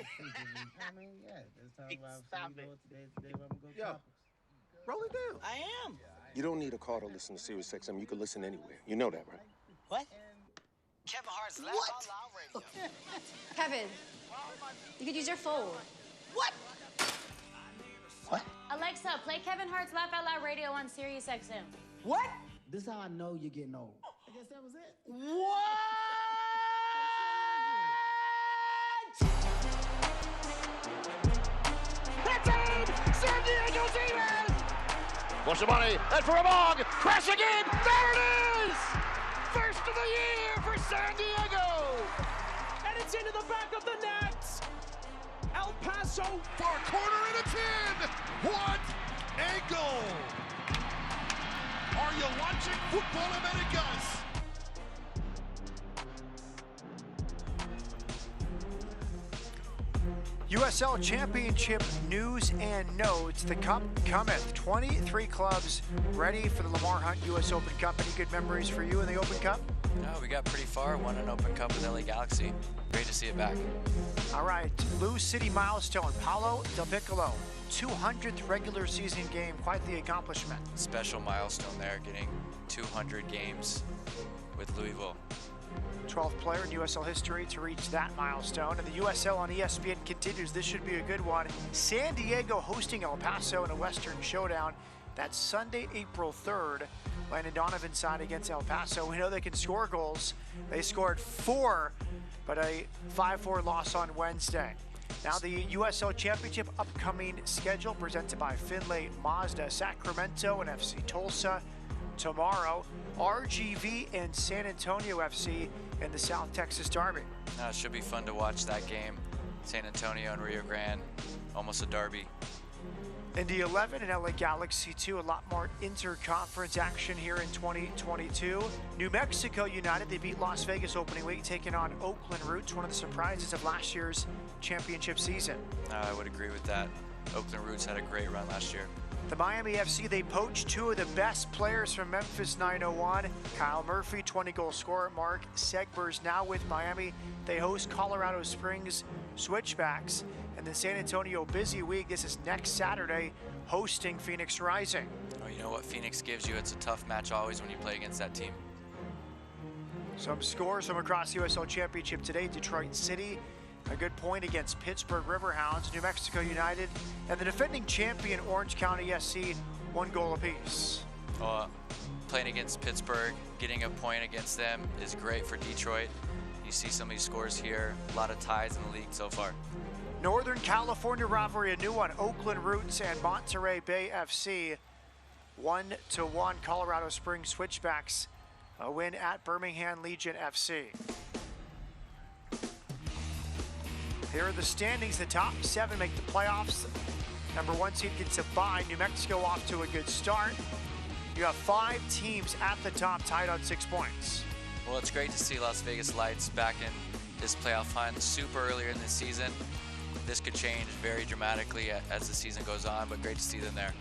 I mean, yeah, let's talk about today's the day where I'm gonna go topics. Roll it down. I am. You don't need a car to listen to Sirius XM. You can listen anywhere. You know that, right? What? Kevin Hart's Laugh Out Loud Radio. Kevin, you could use your phone. What? What? Alexa, play Kevin Hart's Laugh Out Loud Radio on Sirius XM. What? This is how I know you're getting old. I guess that was it. What? That's in! San Diego Demon! Watch the money, and for a bog, crashing in! There it is! First of the year for San Diego! And it's into the back of the net! El Paso! Far corner and a 10! What a goal! Are you watching Football Americas? USL Championship news and notes. The Cup cometh. 23 clubs ready for the Lamar Hunt US Open Cup. Any good memories for you in the Open Cup? No, we got pretty far. Won an Open Cup with LA Galaxy. Great to see it back. All right, Lou City milestone. Paulo Del Piccolo, 200th regular season game. Quite the accomplishment. Special milestone there, getting 200 games with Louisville. 12th player in USL history to reach that milestone. And the USL on ESPN continues. This should be a good one. San Diego hosting El Paso in a Western showdown. That's Sunday, April 3rd. Landon Donovan's side against El Paso. We know they can score goals. They scored 4, but a 5-4 loss on Wednesday. Now the USL Championship upcoming schedule presented by Finlay Mazda, Sacramento and FC Tulsa. Tomorrow, RGV and San Antonio FC in the South Texas Derby. It should be fun to watch that game. San Antonio and Rio Grande, almost a derby. Indy 11 and LA Galaxy 2, a lot more interconference action here in 2022. New Mexico United, they beat Las Vegas opening week, taking on Oakland Roots, one of the surprises of last year's championship season. I would agree with that. Oakland Roots had a great run last year. The Miami FC, they poached 2 of the best players from Memphis 901. Kyle Murphy, 20-goal scorer. Mark Segber's now with Miami. They host Colorado Springs Switchbacks. And the San Antonio busy week. This is next Saturday, hosting Phoenix Rising. Oh, you know what Phoenix gives you? It's a tough match always when you play against that team. Some scores from across the USL Championship today. Detroit City, a good point against Pittsburgh Riverhounds. New Mexico United and the defending champion Orange County SC, 1 goal apiece. Playing against Pittsburgh, getting a point against them is great for Detroit. You see some of these scores here, a lot of ties in the league so far. Northern California rivalry, a new one. Oakland Roots and Monterey Bay FC, 1-1. Colorado Springs Switchbacks, a win at Birmingham Legion FC. Here are the standings. The top 7 make the playoffs. Number 1 seed gets a bye. New Mexico off to a good start. You have 5 teams at the top tied on 6 points. Well, it's great to see Las Vegas Lights back in this playoff hunt. Super earlier in the season. This could change very dramatically as the season goes on, but great to see them there.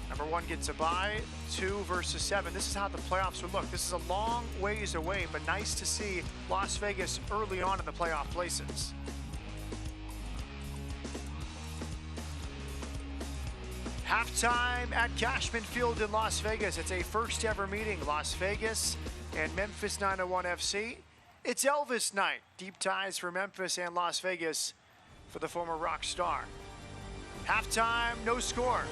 Number 1 gets a bye, 2 versus 7. This is how the playoffs would look. This is a long ways away, but nice to see Las Vegas early on in the playoff places. Halftime at Cashman Field in Las Vegas. It's a first ever meeting, Las Vegas and Memphis 901 FC. It's Elvis night. Deep ties for Memphis and Las Vegas for the former rock star. Halftime, no score.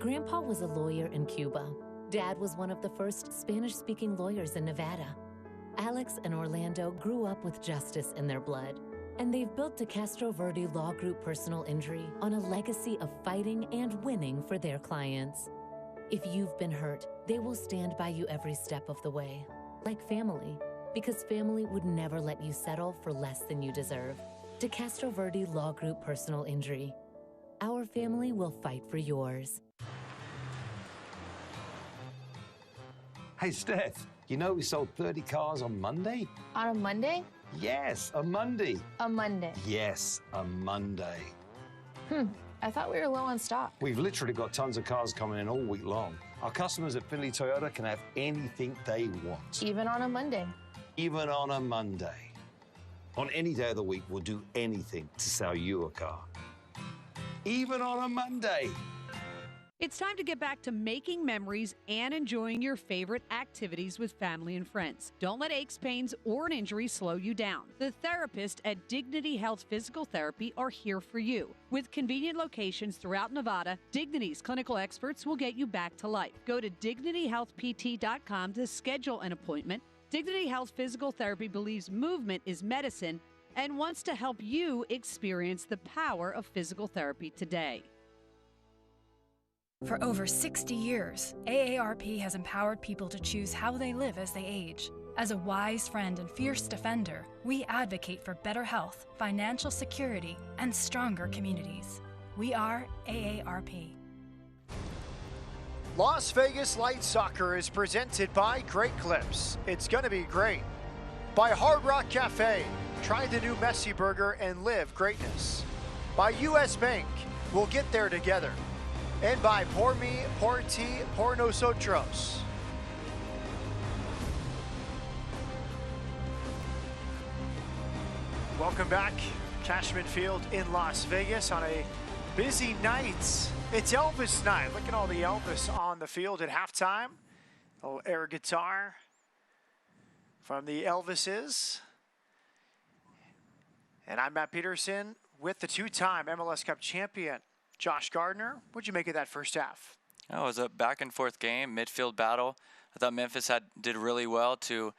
Grandpa was a lawyer in Cuba. Dad was one of the first Spanish-speaking lawyers in Nevada. Alex and Orlando grew up with justice in their blood, and they've built De Castro Verde Law Group Personal Injury on a legacy of fighting and winning for their clients. If you've been hurt, they will stand by you every step of the way, like family, because family would never let you settle for less than you deserve. De Castro Verde Law Group Personal Injury. Our family will fight for yours. Hey, Steph, you know we sold 30 cars on Monday? On a Monday? Yes, a Monday. A Monday. Yes, a Monday. I thought we were low on stock. We've literally got tons of cars coming in all week long. Our customers at Finley Toyota can have anything they want. Even on a Monday. Even on a Monday. On any day of the week, we'll do anything to sell you a car. Even on a Monday. It's time to get back to making memories and enjoying your favorite activities with family and friends. Don't let aches, pains, or an injury slow you down. The therapists at Dignity Health Physical Therapy are here for you. With convenient locations throughout Nevada, Dignity's clinical experts will get you back to life. Go to dignityhealthpt.com to schedule an appointment. Dignity Health Physical Therapy believes movement is medicine and wants to help you experience the power of physical therapy today. For over 60 years, AARP has empowered people to choose how they live as they age. As a wise friend and fierce defender, we advocate for better health, financial security, and stronger communities. We are AARP. Las Vegas Light Soccer is presented by Great Clips. It's gonna be great. By Hard Rock Cafe. Try the new Messi Burger and live greatness. By US Bank. We'll get there together. And by Por Mi, Por Ti, Por Nosotros. Welcome back. Cashman Field in Las Vegas on a busy night. It's Elvis night. Look at all the Elvis on the field at halftime. A little air guitar from the Elvises. And I'm Matt Peterson with the two-time MLS Cup champion, Josh Gardner. What'd you make of that first half? Oh, it was a back-and-forth game, midfield battle. I thought Memphis did really well to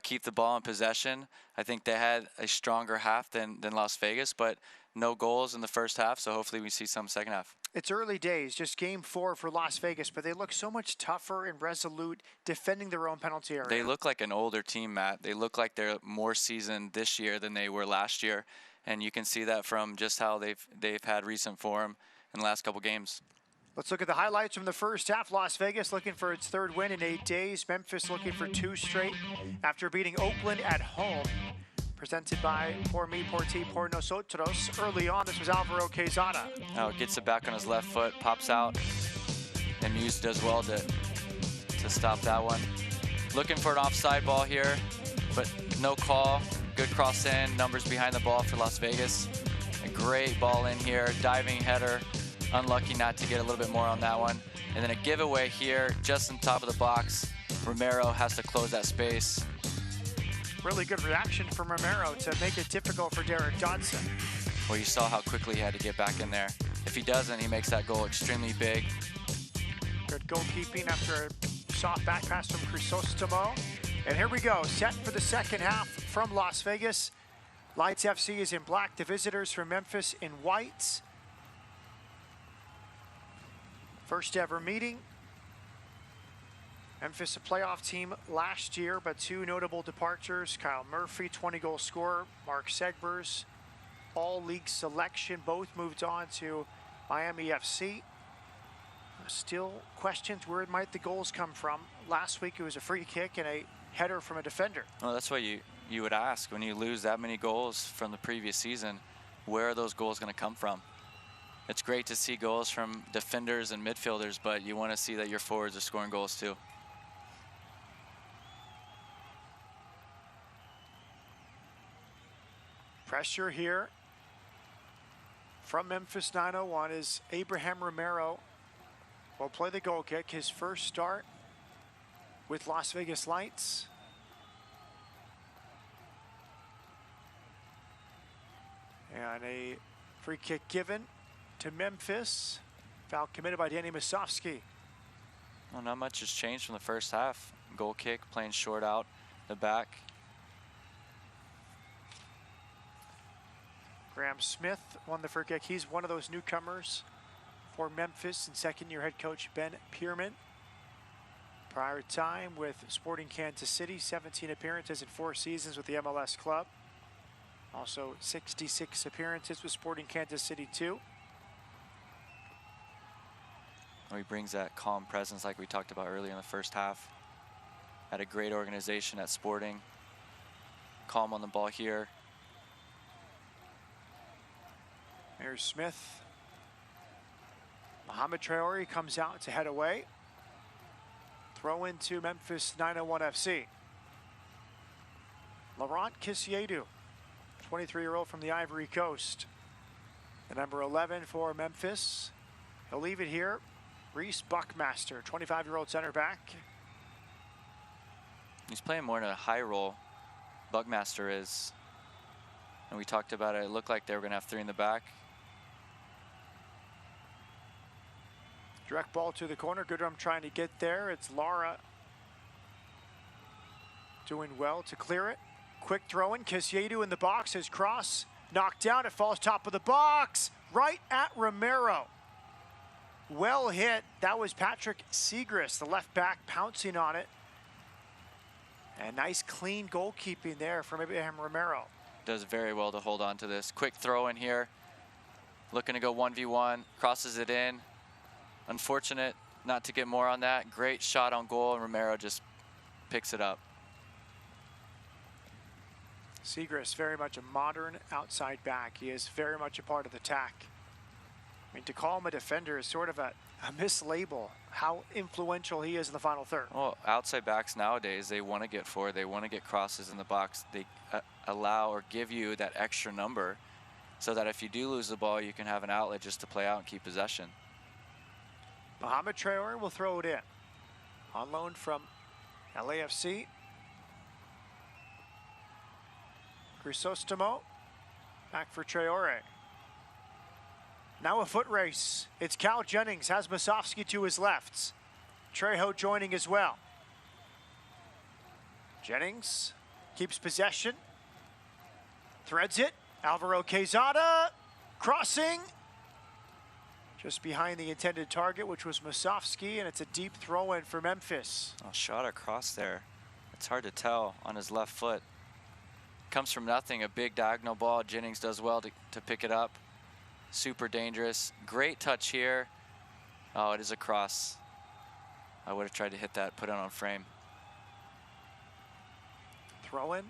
keep the ball in possession. I think they had a stronger half than Las Vegas, but no goals in the first half, so hopefully we see some second half. It's early days, just game 4 for Las Vegas, but they look so much tougher and resolute defending their own penalty area. They look like an older team, Matt. They look like they're more seasoned this year than they were last year, and you can see that from just how they've had recent form in the last couple games. Let's look at the highlights from the first half. Las Vegas looking for its 3rd win in 8 days. Memphis looking for 2 straight after beating Oakland at home. Presented by Por Mi, Por Ti, Por Nosotros. Early on, this was Alvaro Quezada. Oh, gets it back on his left foot, pops out, and Muse does well to stop that one. Looking for an offside ball here, but no call. Good cross in, numbers behind the ball for Las Vegas. A great ball in here, diving header. Unlucky not to get a little bit more on that one. And then a giveaway here, just on top of the box. Romero has to close that space. Really good reaction from Romero to make it difficult for Derek Dodson. Well, you saw how quickly he had to get back in there. If he doesn't, he makes that goal extremely big. Good goalkeeping after a soft back pass from Crisostomo. And here we go, set for the second half from Las Vegas. Lights FC is in black, the visitors from Memphis in white. First ever meeting. Memphis, a playoff team last year, but 2 notable departures. Kyle Murphy, 20-goal scorer. Mark Segbers, all-league selection. Both moved on to Miami FC. Still questions where might the goals come from. Last week it was a free kick and a header from a defender. Well, that's what you would ask when you lose that many goals from the previous season. Where are those goals going to come from? It's great to see goals from defenders and midfielders, but you want to see that your forwards are scoring goals too. Pressure here from Memphis 901 is Abraham Romero will play the goal kick, his first start with Las Vegas Lights. And a free kick given to Memphis. Foul committed by Danny Musovski. Well, not much has changed from the first half. Goal kick, playing short out the back. Graham Smith won the free kick. He's one of those newcomers for Memphis and second-year head coach Ben Pierman. Prior time with Sporting Kansas City, 17 appearances in 4 seasons with the MLS club. Also 66 appearances with Sporting Kansas City too. He brings that calm presence like we talked about earlier in the first half. Had a great organization at Sporting. Calm on the ball here. Here's Smith. Mohamed Traore comes out to head away. Throw into Memphis 901 FC. Laurent Kisiedu, 23-year-old from the Ivory Coast. The number 11 for Memphis. He'll leave it here. Reese Buckmaster, 25-year-old center back. He's playing more in a high role. Buckmaster is. And we talked about it. It looked like they were going to have 3 in the back. Direct ball to the corner. Goodrum trying to get there. It's Lara doing well to clear it. Quick throw in. Kisiedu in the box. His cross knocked down. It falls top of the box. Right at Romero. Well hit. That was Patrick Segrist, the left back, pouncing on it. And nice clean goalkeeping there from Abraham Romero. Does very well to hold on to this. Quick throw in here. Looking to go 1v1. Crosses it in. Unfortunate not to get more on that. Great shot on goal, and Romero just picks it up. Segrist, very much a modern outside back. He is very much a part of the attack. I mean, to call him a defender is sort of a mislabel, how influential he is in the final third. Well, outside backs nowadays, they want to get forward. They want to get crosses in the box. They allow or give you that extra number so that if you do lose the ball, you can have an outlet just to play out and keep possession. Mohamed Traore will throw it in. On loan from LAFC. Crisostomo back for Traore. Now a foot race. It's Cal Jennings, has Musovski to his left. Trejo joining as well. Jennings keeps possession. Threads it. Alvaro Quezada crossing. Just behind the intended target, which was Musovski, and it's a deep throw in for Memphis. Oh, shot across there. It's hard to tell on his left foot. Comes from nothing, a big diagonal ball. Jennings does well to pick it up. Super dangerous. Great touch here. Oh, it is a cross. I would have tried to hit that, put it on frame. Throw in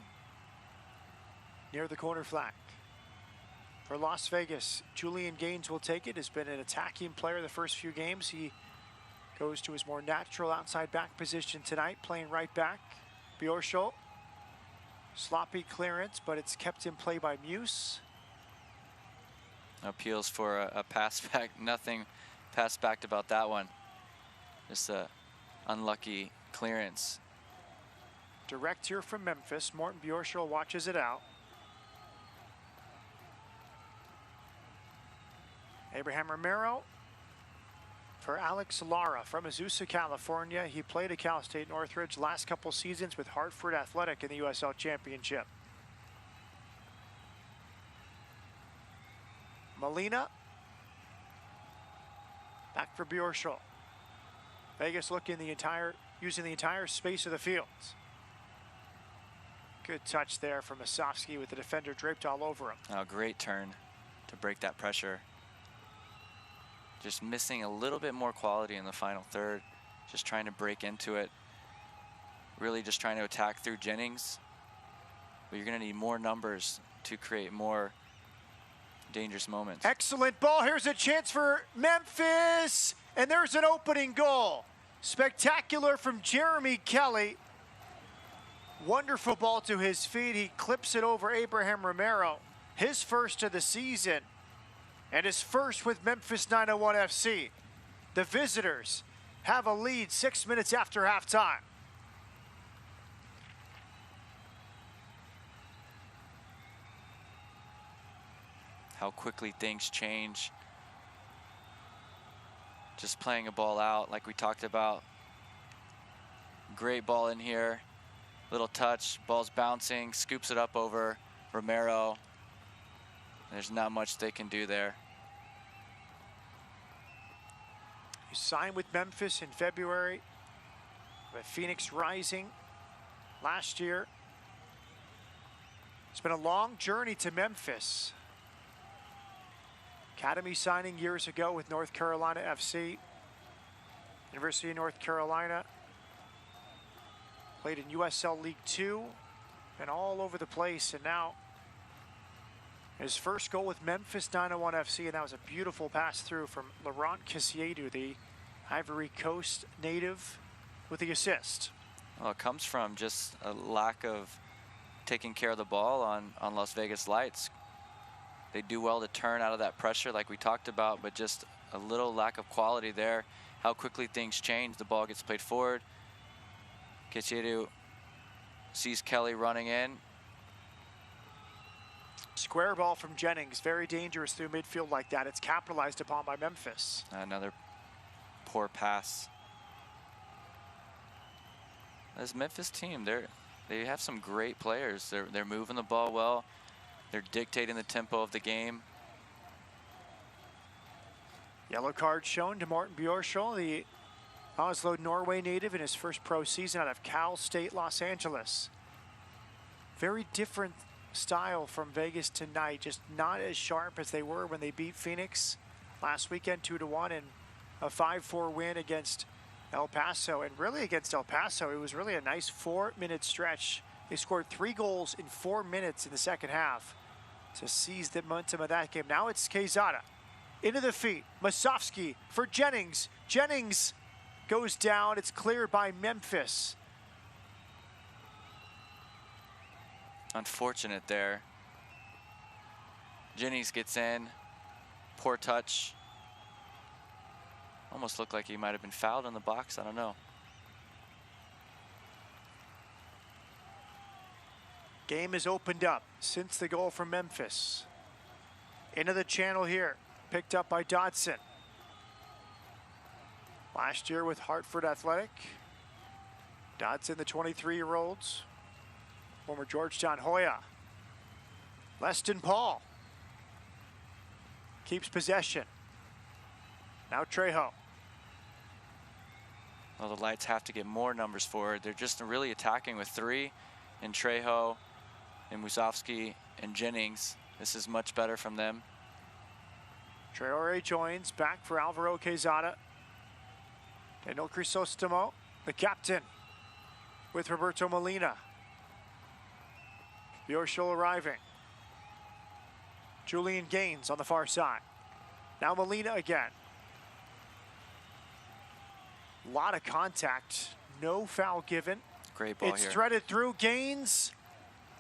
near the corner flag. For Las Vegas, Julian Gaines will take it. Has been an attacking player the first few games. He goes to his more natural outside back position tonight, playing right back. Bjorschel. Sloppy clearance, but it's kept in play by Muse. Appeals for a pass back. Nothing pass backed about that one. Just a unlucky clearance. Direct here from Memphis. Morten Bjorschel watches it out. Abraham Romero for Alex Lara from Azusa, California. He played at Cal State Northridge last couple seasons with Hartford Athletic in the USL Championship. Molina. Back for Bjorschel. Vegas looking using the entire space of the field. Good touch there from Musovski with the defender draped all over him. Oh, great turn to break that pressure. Just missing a little bit more quality in the final third. Just trying to break into it. Really just trying to attack through Jennings. But you're going to need more numbers to create more dangerous moments. Excellent ball. Here's a chance for Memphis. And there's an opening goal. Spectacular from Jeremy Kelly. Wonderful ball to his feet. He clips it over Abraham Romero. His first of the season. And his first with Memphis 901 FC. The visitors have a lead 6 minutes after halftime. How quickly things change. Just playing a ball out like we talked about. Great ball in here. Little touch, ball's bouncing, scoops it up over Romero. There's not much they can do there. He signed with Memphis in February, with Phoenix Rising last year. It's been a long journey to Memphis. Academy signing years ago with North Carolina FC. University of North Carolina. Played in USL League 2 and all over the place. And now his first goal with Memphis 901 FC, and that was a beautiful pass through from Laurent Kissiedu, the Ivory Coast native, with the assist. Well, it comes from just a lack of taking care of the ball on Las Vegas Lights. They do well to turn out of that pressure like we talked about, but just a little lack of quality there. How quickly things change. The ball gets played forward. Kissiedu sees Kelly running in. Square ball from Jennings, very dangerous through midfield like that. It's capitalized upon by Memphis. Another poor pass. This Memphis team, they have some great players. They're moving the ball well. They're dictating the tempo of the game. Yellow card shown to Martin Bjorshol, the Oslo, Norway native, in his first pro season out of Cal State, Los Angeles. Very different style from Vegas tonight, just not as sharp as they were when they beat Phoenix last weekend 2-1 and a 5-4 win against El Paso. And really against El Paso, it was really a nice 4-minute stretch. They scored 3 goals in 4 minutes in the second half to seize the momentum of that game. Now it's Quezada into the feet. Masovsky for Jennings. Jennings goes down. It's cleared by Memphis. Unfortunate there. Jennings gets in. Poor touch. Almost looked like he might have been fouled in the box. I don't know. Game is opened up since the goal from Memphis. Into the channel here. Picked up by Dodson. Last year with Hartford Athletic. Dodson, the 23-year-olds. Former Georgetown Hoya. Leston Paul keeps possession. Now Trejo. Well, the Lights have to get more numbers forward. They're just really attacking with 3 in Trejo and Musovsky and Jennings. This is much better from them. Traore joins back for Alvaro Quezada. Daniel Crisostomo, the captain, with Roberto Molina. Bjorshol arriving. Julian Gaines on the far side. Now Molina again. A lot of contact, no foul given. Great ball It's here. threaded through. Gaines,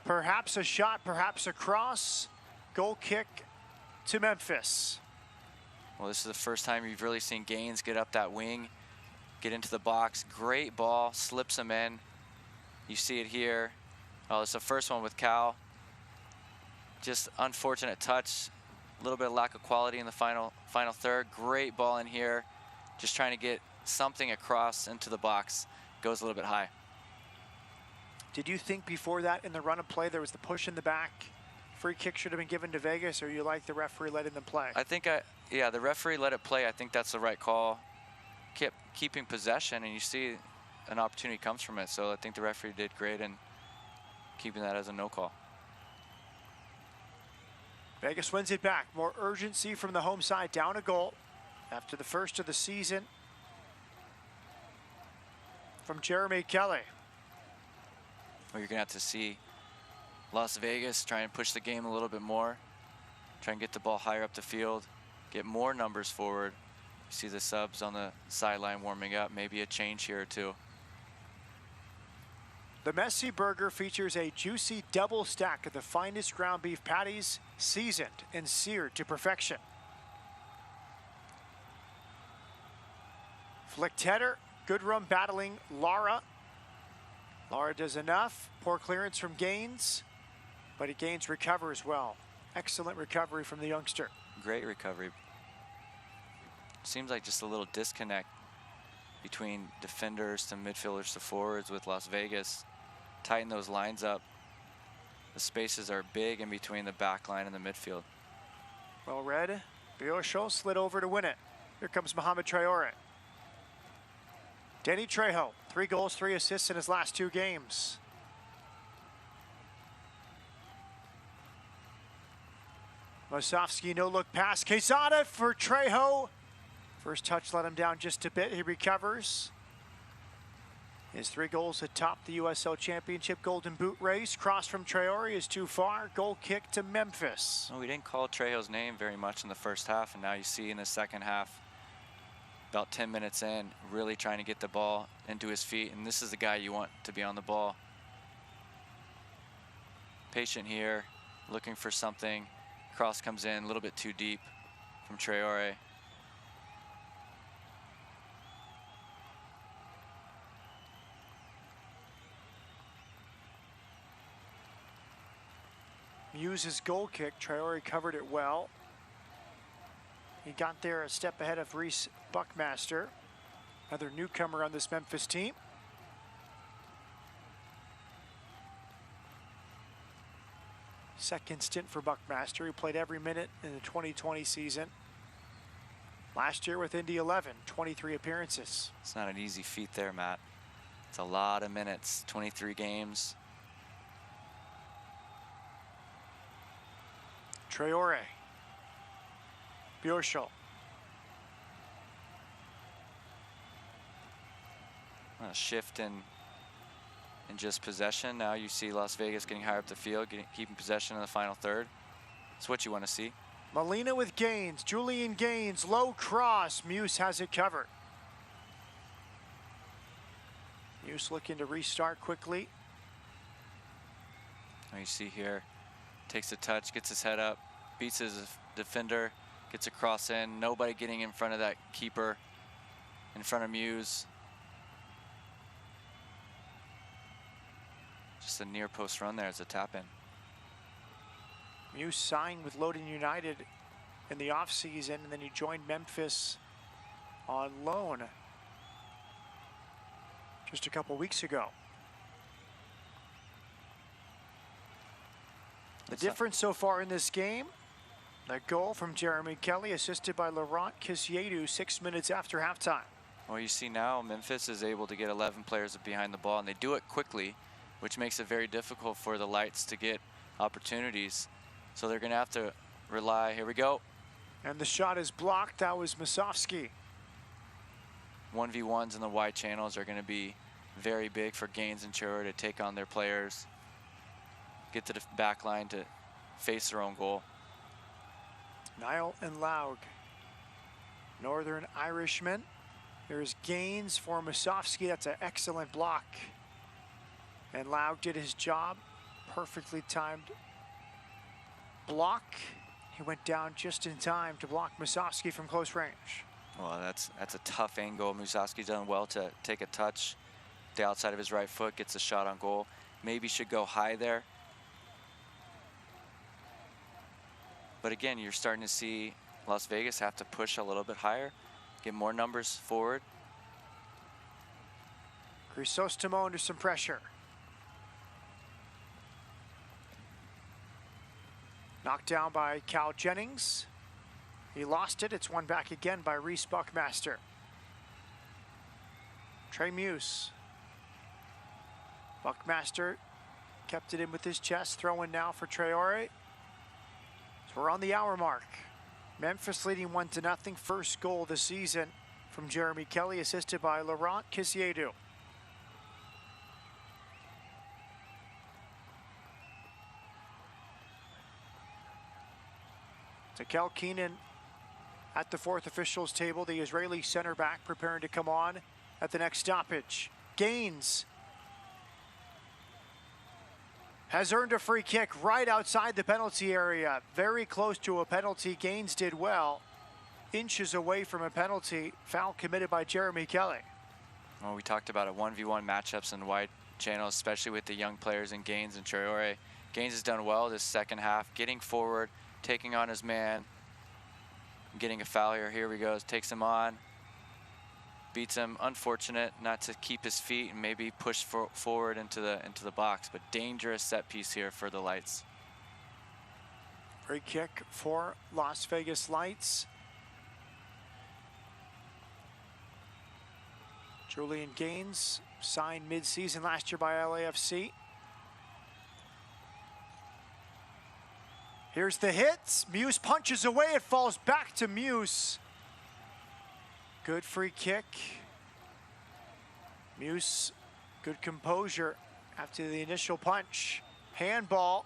perhaps a shot, perhaps a cross. Goal kick to Memphis. Well, this is the first time you've really seen Gaines get up that wing, get into the box. Great ball, slips him in. You see it here. Oh, it's the first one with Cal. Just unfortunate touch. A little bit of lack of quality in the final third. Great ball in here. Just trying to get something across into the box. Goes a little bit high. Did you think before that in the run of play there was the push in the back? Free kick should have been given to Vegas, or you like the referee letting them play? I think, yeah, the referee let it play. I think that's the right call. Kept keeping possession, and you see an opportunity comes from it. So I think the referee did great in keeping that as a no call. Vegas wins it back. More urgency from the home side, down a goal after the first of the season from Jeremy Kelly. Well, you're going to have to see Las Vegas try and push the game a little bit more, try and get the ball higher up the field, get more numbers forward. You see the subs on the sideline warming up, maybe a change here or two. The Messi Burger features a juicy double stack of the finest ground beef patties, seasoned and seared to perfection. Flicked header, good run battling Lara. Lara does enough. Poor clearance from Gaines, but Gaines recovers well. Excellent recovery from the youngster. Great recovery. Seems like just a little disconnect between defenders to midfielders to forwards with Las Vegas. Tighten those lines up. The spaces are big in between the back line and the midfield. Well read. Bjorshol slid over to win it. Here comes Mohamed Traore. Danny Trejo, 3 goals, 3 assists in his last 2 games. Masovsky, no-look pass. Quezada for Trejo. First touch let him down just a bit. He recovers. His 3 goals atop the USL Championship Golden Boot race. Cross from Traore is too far. Goal kick to Memphis. Well, we didn't call Trejo's name very much in the first half, and now you see in the second half, about 10 minutes in, really trying to get the ball into his feet, and this is the guy you want to be on the ball. Patient here, looking for something. Cross comes in a little bit too deep from Traore. Muse's goal kick, Traore covered it well. He got there a step ahead of Reese Buckmaster, another newcomer on this Memphis team. Second stint for Buckmaster. He played every minute in the 2020 season. Last year with Indy 11, 23 appearances. It's not an easy feat there, Matt. It's a lot of minutes, 23 games. Traore. Bjorschel. A shift in just possession. Now you see Las Vegas getting higher up the field, keeping possession in the final third. That's what you want to see. Molina with Gaines. Julian Gaines, low cross. Muse has it covered. Muse looking to restart quickly. Now you see here, takes a touch, gets his head up, beats his defender, gets a cross in. Nobody getting in front of that keeper, in front of Muse. Just a near post run there as a tap in. Muse signed with Loden United in the offseason, and then he joined Memphis on loan just a couple weeks ago. The difference so far in this game, the goal from Jeremy Kelly, assisted by Laurent Kisiedu 6 minutes after halftime. Well, you see now Memphis is able to get 11 players behind the ball, and they do it quickly, which makes it very difficult for the Lights to get opportunities. So they're going to have to rely. Here we go. And the shot is blocked. That was Masovsky. 1v1s in the wide channels are going to be very big for Gaines and Traore to take on their players, get to the back line to face their own goal. Niall and Laug, Northern Irishman. There's Gaines for Masovsky. That's an excellent block. And Laug did his job. Perfectly timed block. He went down just in time to block Masovsky from close range. Well, that's a tough angle. Masovsky's done well to take a touch. The outside of his right foot, gets a shot on goal. Maybe should go high there. But again, you're starting to see Las Vegas have to push a little bit higher, get more numbers forward. Crisostomo under some pressure. Knocked down by Cal Jennings. He lost it. It's won back again by Reese Buckmaster. Trey Muse. Buckmaster kept it in with his chest. Throw in now for Traore. So we're on the hour mark. Memphis leading 1-0. First goal of the season from Jeremy Kelly, assisted by Laurent Kisiedu. Kel Keenan at the fourth officials table, the Israeli center back preparing to come on at the next stoppage. Gaines has earned a free kick right outside the penalty area. Very close to a penalty. Gaines did well. Inches away from a penalty. Foul committed by Jeremy Kelly. Well, we talked about a 1v1 matchups in wide channels, especially with the young players in Gaines and Traore. Gaines has done well this second half, getting forward, taking on his man, getting a foul here. Here he goes, takes him on, beats him. Unfortunate not to keep his feet and maybe push forward into the box, but dangerous set piece here for the Lights. Free kick for Las Vegas Lights. Julian Gaines signed mid-season last year by LAFC. Here's the hit. Muse punches away. It falls back to Muse. Good free kick. Muse Good composure after the initial punch. Handball.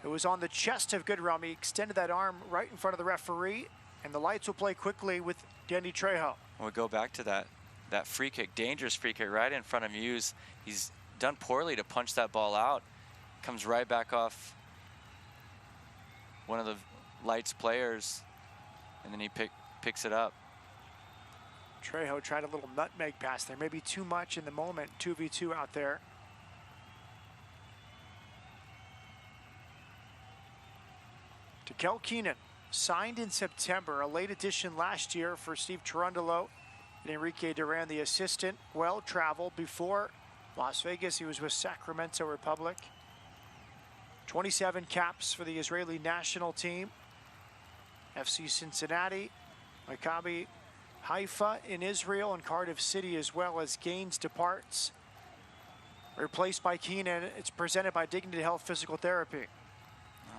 It was on the chest of Goodrum. He extended that arm right in front of the referee, and the lights will play quickly with Danny Trejo. We'll go back to that free kick, dangerous free kick right in front of Hughes. He's done poorly to punch that ball out. Comes right back off one of the Lights players, and then he picks it up. Trejo tried a little nutmeg pass there, maybe too much in the moment. 2v2 out there. Kel Keenan, signed in September, a late addition last year for Steve Cherundolo and Enrique Duran, the assistant. Well-traveled before Las Vegas. He was with Sacramento Republic. 27 caps for the Israeli national team. FC Cincinnati, Maccabi Haifa in Israel, and Cardiff City as well. As Gaines departs. Replaced by Keenan, it's presented by Dignity Health Physical Therapy.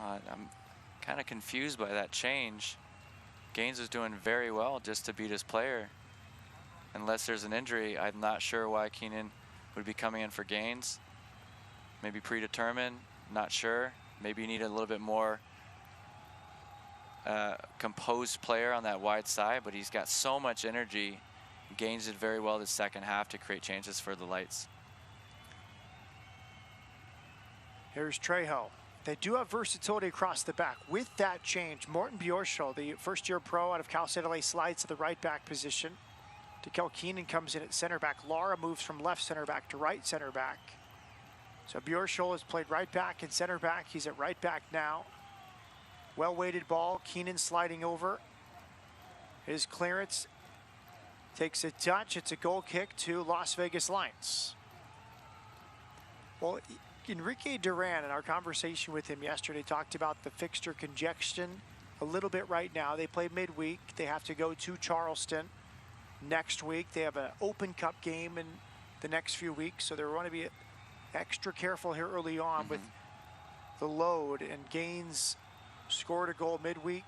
I'm kind of confused by that change. Gaines was doing very well just to beat his player. Unless there's an injury, I'm not sure why Keenan would be coming in for Gaines. Maybe predetermined, not sure. Maybe you need a little bit more composed player on that wide side, but he's got so much energy. Gaines did very well the second half to create chances for the Lights. Here's Trejo. They do have versatility across the back. With that change, Morten Bjorshol, the first-year pro out of Cal State LA, slides to the right back position. Kel Keenan comes in at center back. Lara moves from left center back to right center back. So Bjorshol has played right back and center back. He's at right back now. Well-weighted ball. Keenan sliding over. His clearance takes a touch. It's a goal kick to Las Vegas Lights. Well, Enrique Duran, in our conversation with him yesterday, talked about the fixture congestion a little bit right now. They play midweek. They have to go to Charleston next week. They have an Open Cup game in the next few weeks, so they're going to be extra careful here early on with the load. And Gaines scored a goal midweek,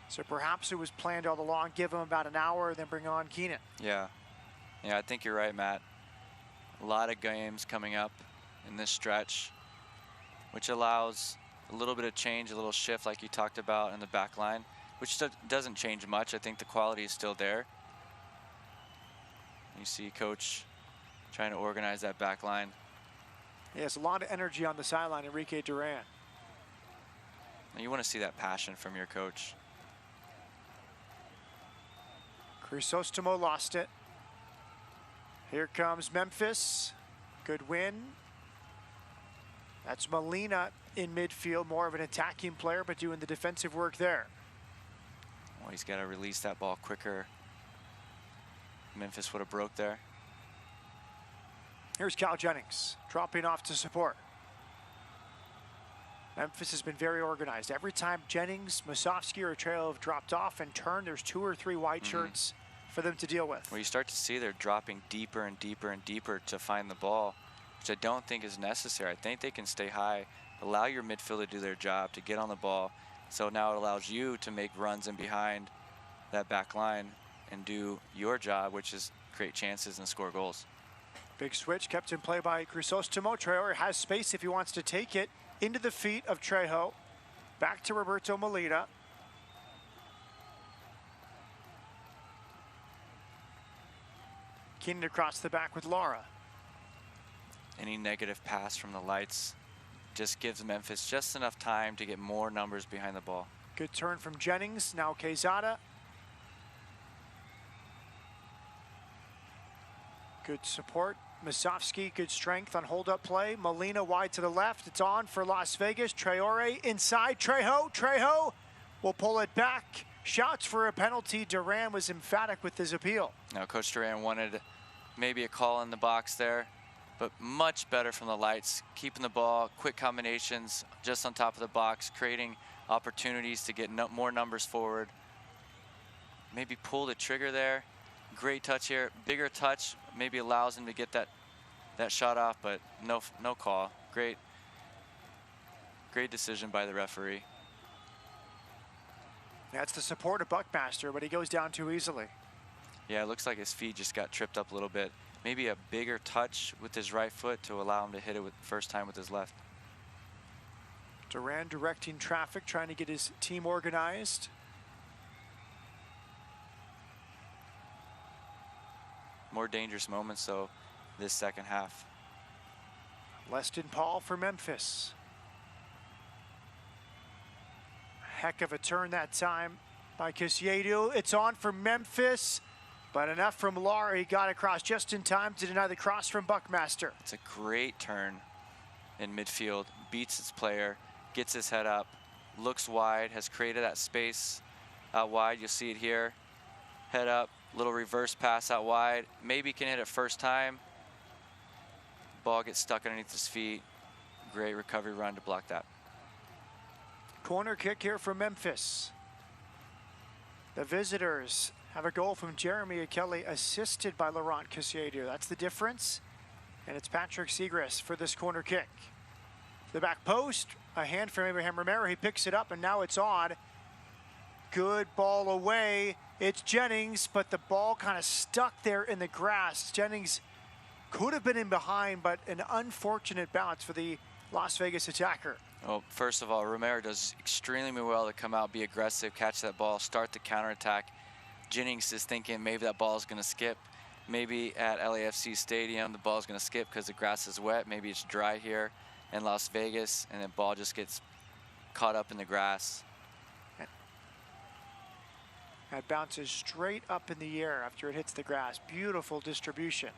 so perhaps it was planned all along. Give him about an hour, then bring on Keenan. Yeah, I think you're right, Matt. A lot of games coming up in this stretch, which allows a little bit of change, a little shift like you talked about in the back line, which doesn't change much. I think the quality is still there. You see Coach trying to organize that back line. He has a lot of energy on the sideline, Enrique Duran. And you want to see that passion from your coach. Crisostomo lost it. Here comes Memphis. Good win. That's Molina in midfield, more of an attacking player, but doing the defensive work there. Well, he's got to release that ball quicker. Memphis would have broke there. Here's Cal Jennings dropping off to support. Memphis has been very organized. Every time Jennings, Musovski, or Trejo have dropped off and turned, there's 2 or 3 white shirts for them to deal with. Well, you start to see they're dropping deeper and deeper and deeper to find the ball, which I don't think is necessary. I think they can stay high, allow your midfield to do their job, to get on the ball. So now it allows you to make runs in behind that back line and do your job, which is create chances and score goals. Big switch kept in play by Crisostomo. Trejo has space if he wants to take it into the feet of Trejo. Back to Roberto Molina. Keenan across the back with Lara. Any negative pass from the Lights just gives Memphis just enough time to get more numbers behind the ball. Good turn from Jennings. Now Quezada. Good support. Musovski, good strength on hold-up play. Molina wide to the left. It's on for Las Vegas. Traore inside. Trejo will pull it back. Shouts for a penalty. Duran was emphatic with his appeal. Now, Coach Duran wanted maybe a call in the box there, but much better from the Lights. Keeping the ball, quick combinations just on top of the box, creating opportunities to get more numbers forward. Maybe pull the trigger there. Great touch here. Bigger touch maybe allows him to get that shot off, but no call. Great decision by the referee. That's the support of Buckmaster, but he goes down too easily. Yeah, it looks like his feet just got tripped up a little bit. maybe a bigger touch with his right foot to allow him to hit it with first time with his left. Duran directing traffic, trying to get his team organized. More dangerous moments, though, this second half. Leston Paul for Memphis. Heck of a turn that time by Kisiedu. It's on for Memphis, but enough from Lara. He got across just in time to deny the cross from Buckmaster. It's a great turn in midfield. Beats his player, gets his head up, looks wide, has created that space out wide. You'll see it here. Head up, little reverse pass out wide. Maybe can hit it first time. Ball gets stuck underneath his feet. Great recovery run to block that. Corner kick here for Memphis. The visitors have a goal from Jeremy Kelly, assisted by Laurent Kisiedu. That's the difference. And it's Patrick Segrist for this corner kick. The back post, a hand from Abraham Romero. He picks it up, and now it's on. Good ball away. It's Jennings, but the ball kind of stuck there in the grass. Jennings could have been in behind, but an unfortunate bounce for the Las Vegas attacker. Well, first of all, Romero does extremely well to come out, be aggressive, catch that ball, start the counterattack. Jennings is thinking maybe that ball is going to skip. Maybe at LAFC Stadium, the ball is going to skip because the grass is wet. Maybe it's dry here in Las Vegas, and the ball just gets caught up in the grass. That bounces straight up in the air after it hits the grass. Beautiful distribution.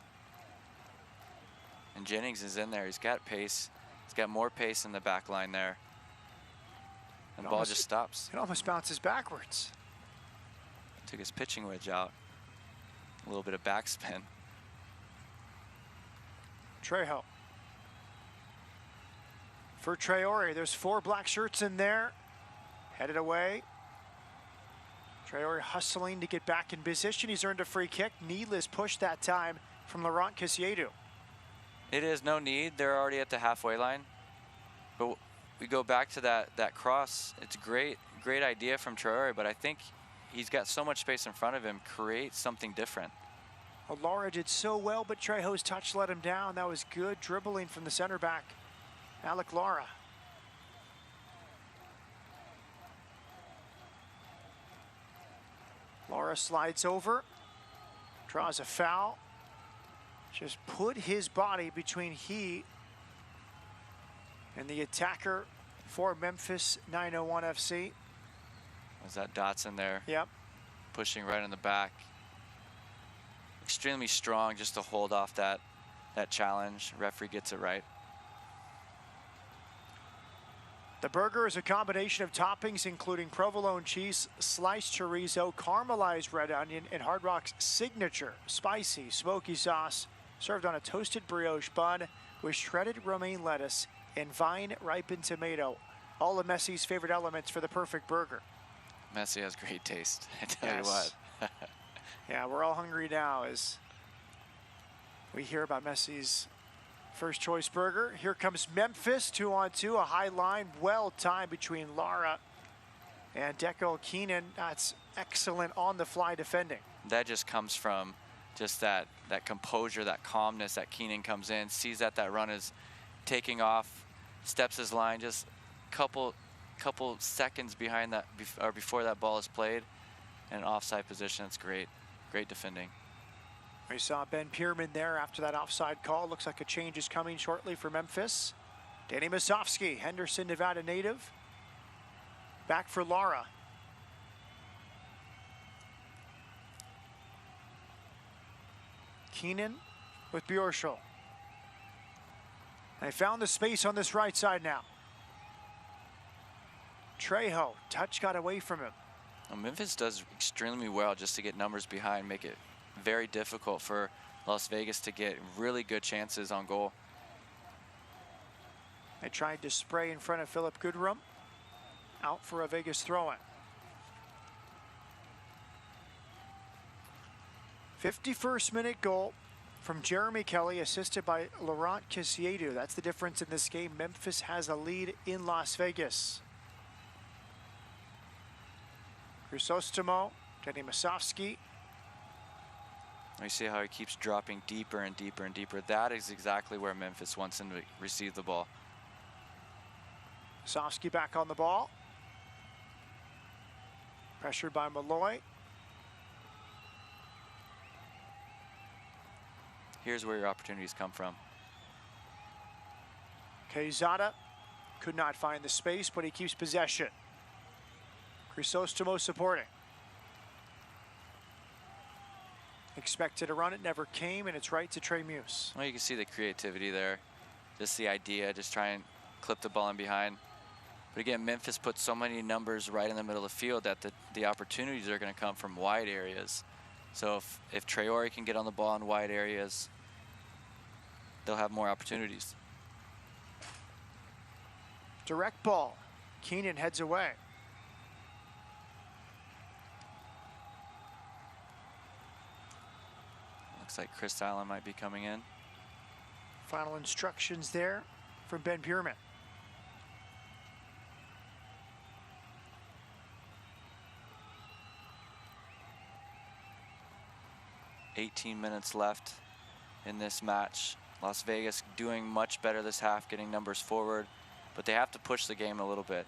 And Jennings is in there. He's got pace. He's got more pace in the back line there. And the ball just stops. It almost bounces backwards. Took his pitching wedge out. A little bit of backspin. Trejo. For Traore, there's 4 black shirts in there. Headed away. Traore hustling to get back in position. He's earned a free kick. Needless push that time from Laurent Kisiedu. It is no need. They're already at the halfway line. But we go back to that cross. It's great idea from Traore, but I think he's got so much space in front of him. Create something different. Well, Lara did so well, but Trejo's touch let him down. That was good dribbling from the center back, Alec Lara. Lara slides over, draws a foul. Just put his body between he and the attacker for Memphis 901 FC. Was that Dotson there? Yep. Pushing right in the back. Extremely strong just to hold off that challenge. Referee gets it right. The burger is a combination of toppings including provolone cheese, sliced chorizo, caramelized red onion, and Hard Rock's signature spicy smoky sauce, served on a toasted brioche bun with shredded romaine lettuce and vine-ripened tomato. All of Messi's favorite elements for the perfect burger. Messi has great taste, I tell you what. Yeah, we're all hungry now as we hear about Messi's first choice burger. Here comes Memphis, 2-on-2, a high line, well timed between Lara and Deco Keenan. That's excellent on the fly defending. That just comes from just that composure, that calmness that Keenan comes in, sees that run is taking off, steps his line just couple seconds behind that, or before that ball is played, in an offside position. It's great defending. We saw Ben Pierman there after that offside call. Looks like a change is coming shortly for Memphis. Danny Masovsky, Henderson, Nevada native. Back for Lara. Keenan with Bjorschel. They found the space on this right side now. Trejo, touch got away from him. Well, Memphis does extremely well just to get numbers behind, make it very difficult for Las Vegas to get really good chances on goal. They tried to spray in front of Philip Goodrum. Out for a Vegas throw-in. 51st minute goal from Jeremy Kelly, assisted by Laurent Kisiedu. That's the difference in this game. Memphis has a lead in Las Vegas. Chrysostomo, Danny Masovsky. You see how he keeps dropping deeper and deeper and deeper. That is exactly where Memphis wants him to receive the ball. Sofsky back on the ball. Pressured by Malloy. Here's where your opportunities come from. Quezada could not find the space, but he keeps possession. Crisostomo supporting. Expected to run it, never came, and it's right to Trey Muse. Well, you can see the creativity there. Just the idea, just try and clip the ball in behind. But again, Memphis put so many numbers right in the middle of the field that the opportunities are going to come from wide areas. So if Traore can get on the ball in wide areas, they'll have more opportunities. Direct ball. Keenan heads away. Looks like Chris Allen might be coming in. Final instructions there from Ben Pierman. $18 minutes left in this match. Las Vegas doing much better this half, getting numbers forward, but they have to push the game a little bit.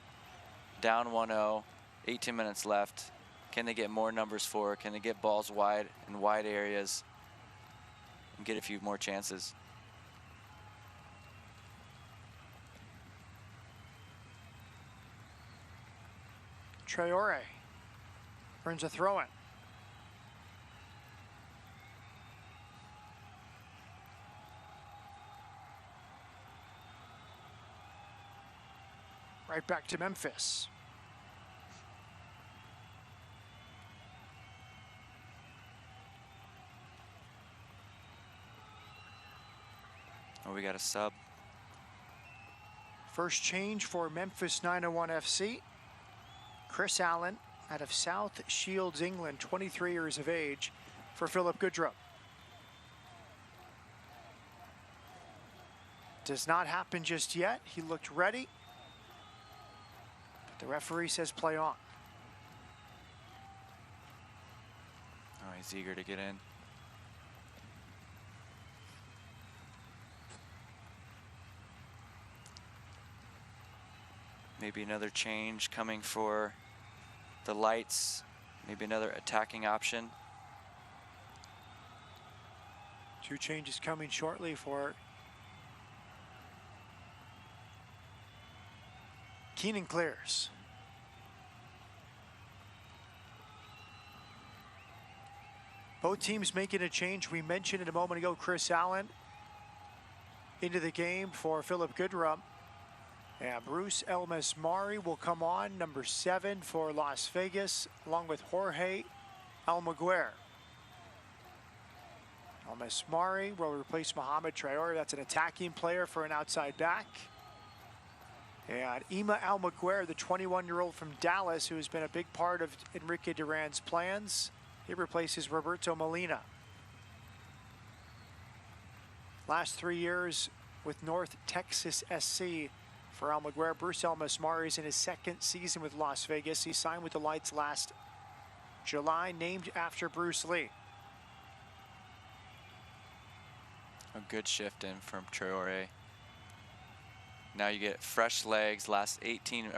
Down 1-0, 18 minutes left. Can they get more numbers forward? Can they get balls wide in wide areas and get a few more chances? Traore earns a throw-in. Right back to Memphis. Oh, we got a sub. First change for Memphis 901 FC. Chris Allen out of South Shields, England, 23 years of age, for Philip Goodrum. Does not happen just yet. He looked ready. But the referee says play on. Oh, he's eager to get in. Maybe another change coming for the Lights. Maybe another attacking option. Two changes coming shortly for Keenan clears. Both teams making a change. We mentioned it a moment ago, Chris Allen into the game for Philip Goodrum. And Bruce Elmas-Mari will come on, number 7 for Las Vegas, along with Jorge Almaguer. Elmas-Mari will replace Mohamed Traore. That's an attacking player for an outside back. And Ima Almaguer, the 21-year-old from Dallas, who has been a big part of Enrique Duran's plans. He replaces Roberto Molina. Last 3 years with North Texas SC for Almaguer. Bruce Elmas-Mari is in his 2nd season with Las Vegas. He signed with the Lights last July, named after Bruce Lee. A good shift in from Traore. Now you get fresh legs. Last 15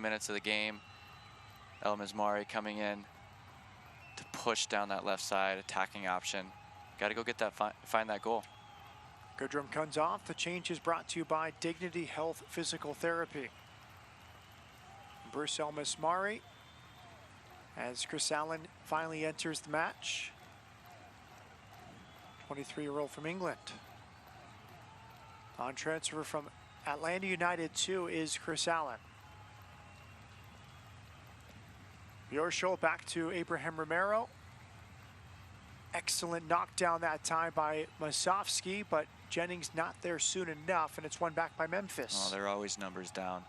minutes of the game. Elmas-Mari coming in to push down that left side, attacking option. Got to go get that, find that goal. Goodrum comes off. The change is brought to you by Dignity Health Physical Therapy. Bruce Elmas-Mari, as Chris Allen finally enters the match. 23-year-old from England. On transfer from Atlanta United 2 is Chris Allen. Bjorschel back to Abraham Romero. Excellent knockdown that time by Masovsky, but Jennings not there soon enough, and it's won back by Memphis. Oh, they're always numbers down.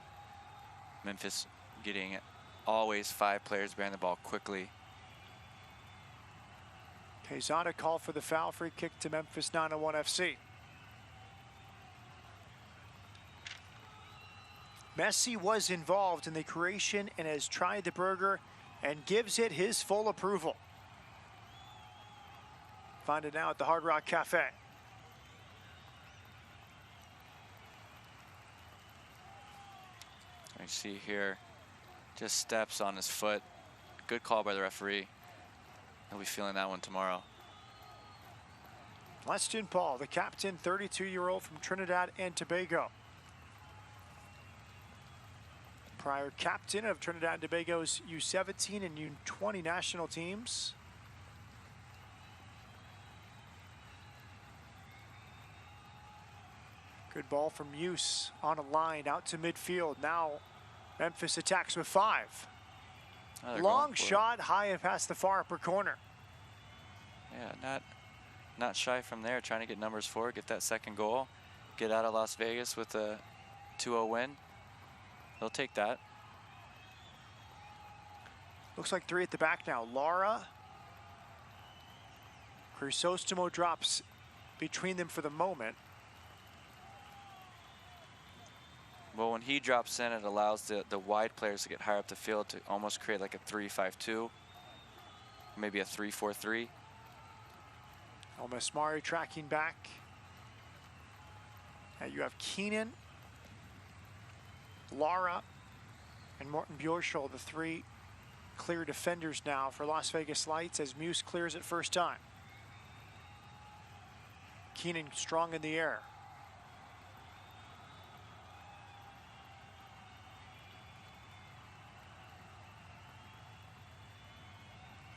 Memphis getting always 5 players behind the ball quickly. Quezada called for the foul. Free kick to Memphis 901 FC. Messi was involved in the creation and has tried the burger and gives it his full approval. Find it now at the Hard Rock Cafe. You see here, just steps on his foot. Good call by the referee. He'll be feeling that one tomorrow. Weston Paul, the captain, 32-year-old from Trinidad and Tobago. Prior captain of Trinidad and Tobago's U17 and U20 national teams. Good ball from Use on a line out to midfield. Now Memphis attacks with 5. Oh, long shot high past the far upper corner. Yeah, not shy from there, trying to get numbers 4, get that second goal, get out of Las Vegas with a 2-0 win. They'll take that. Looks like 3 at the back now. Lara. Crisostomo drops between them for the moment. Well, when he drops in, it allows the wide players to get higher up the field to almost create like a 3-5-2, maybe a 3-4-3. Almasmari tracking back. Now you have Keenan, Lara, and Morten Bjorschel, the 3 clear defenders now for Las Vegas Lights as Muse clears it first time. Keenan strong in the air.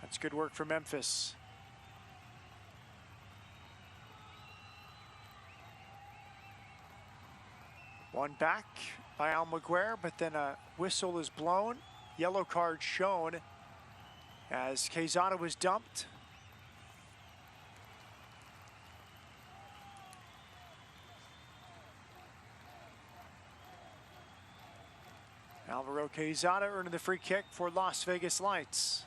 That's good work for Memphis. One back by Almaguer, but then a whistle is blown. Yellow card shown as Quezada was dumped. Alvaro Quezada earning the free kick for Las Vegas Lights.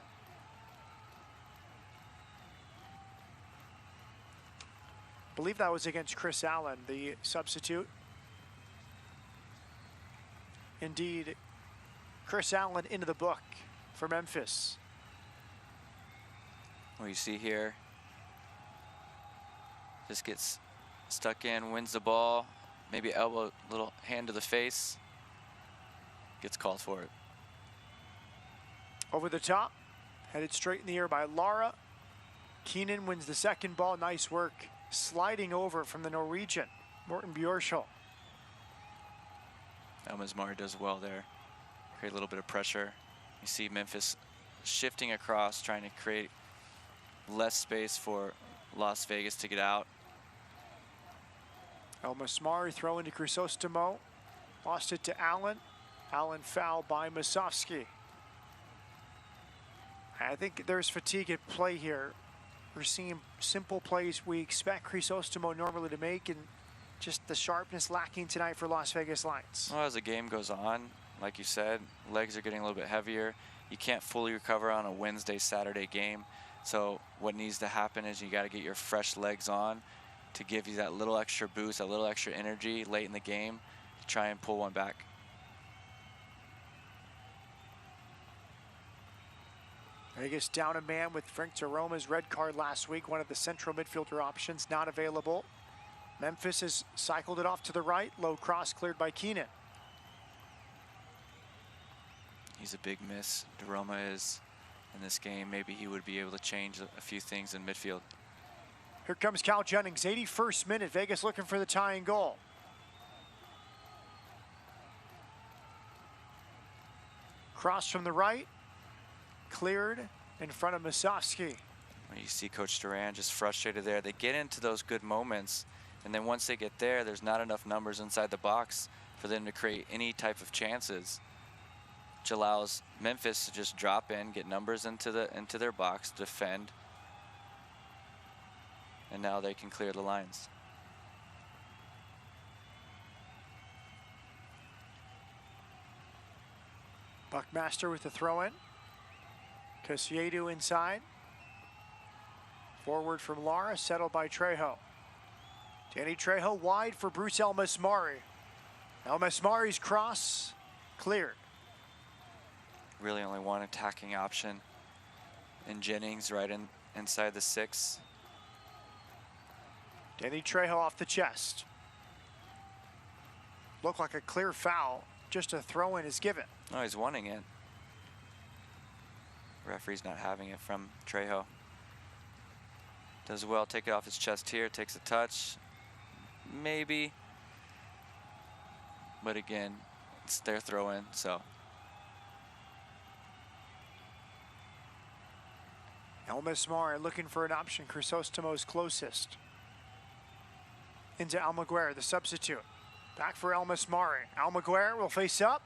I believe that was against Chris Allen, the substitute. Indeed, Chris Allen into the book for Memphis. What you see here, just gets stuck in, wins the ball, maybe elbow, little hand to the face, gets called for it. Over the top, headed straight in the air by Lara. Keenan wins the second ball, nice work. Sliding over from the Norwegian, Morten Bjorschel. Almasmari does well there. Create a little bit of pressure. You see Memphis shifting across, trying to create less space for Las Vegas to get out. Almasmari throw into Crisostomo. Lost it to Allen. Allen foul by Masovsky. I think there's fatigue at play here. We're seeing simple plays we expect Crisostomo normally to make, and just the sharpness lacking tonight for Las Vegas Lights. Well, as the game goes on, like you said, legs are getting a little bit heavier. You can't fully recover on a Wednesday, Saturday game. So what needs to happen is you got to get your fresh legs on to give you that little extra boost, that little extra energy late in the game to try and pull one back. Vegas down a man with Frank Taroma's red card last week, one of the central midfielder options not available. Memphis has cycled it off to the right, low cross cleared by Keenan. He's a big miss, Taroma is, in this game. Maybe he would be able to change a few things in midfield. Here comes Cal Jennings, 81st minute, Vegas looking for the tying goal. Cross from the right, cleared in front of Masovsky. You see Coach Duran just frustrated there. They get into those good moments, and then once they get there, there's not enough numbers inside the box for them to create any type of chances, which allows Memphis to just drop in, get numbers into their box, defend, and now they can clear the lines. Buckmaster with the throw-in. Casiedu inside. Forward from Lara, settled by Trejo. Danny Trejo wide for Bruce Almasmari. Almasmari's cross, cleared. Really only one attacking option in Jennings right inside the 6. Danny Trejo off the chest. Looked like a clear foul. Just a throw-in is given. Oh, he's wanting it. Referee's not having it from Trejo. Does well, take it off his chest here, takes a touch. Maybe. But again, it's their throw-in, so. Elmismar looking for an option. Chrysostomo's closest. Into Almaguer, the substitute. Back for Elmismar. Almaguer will face up.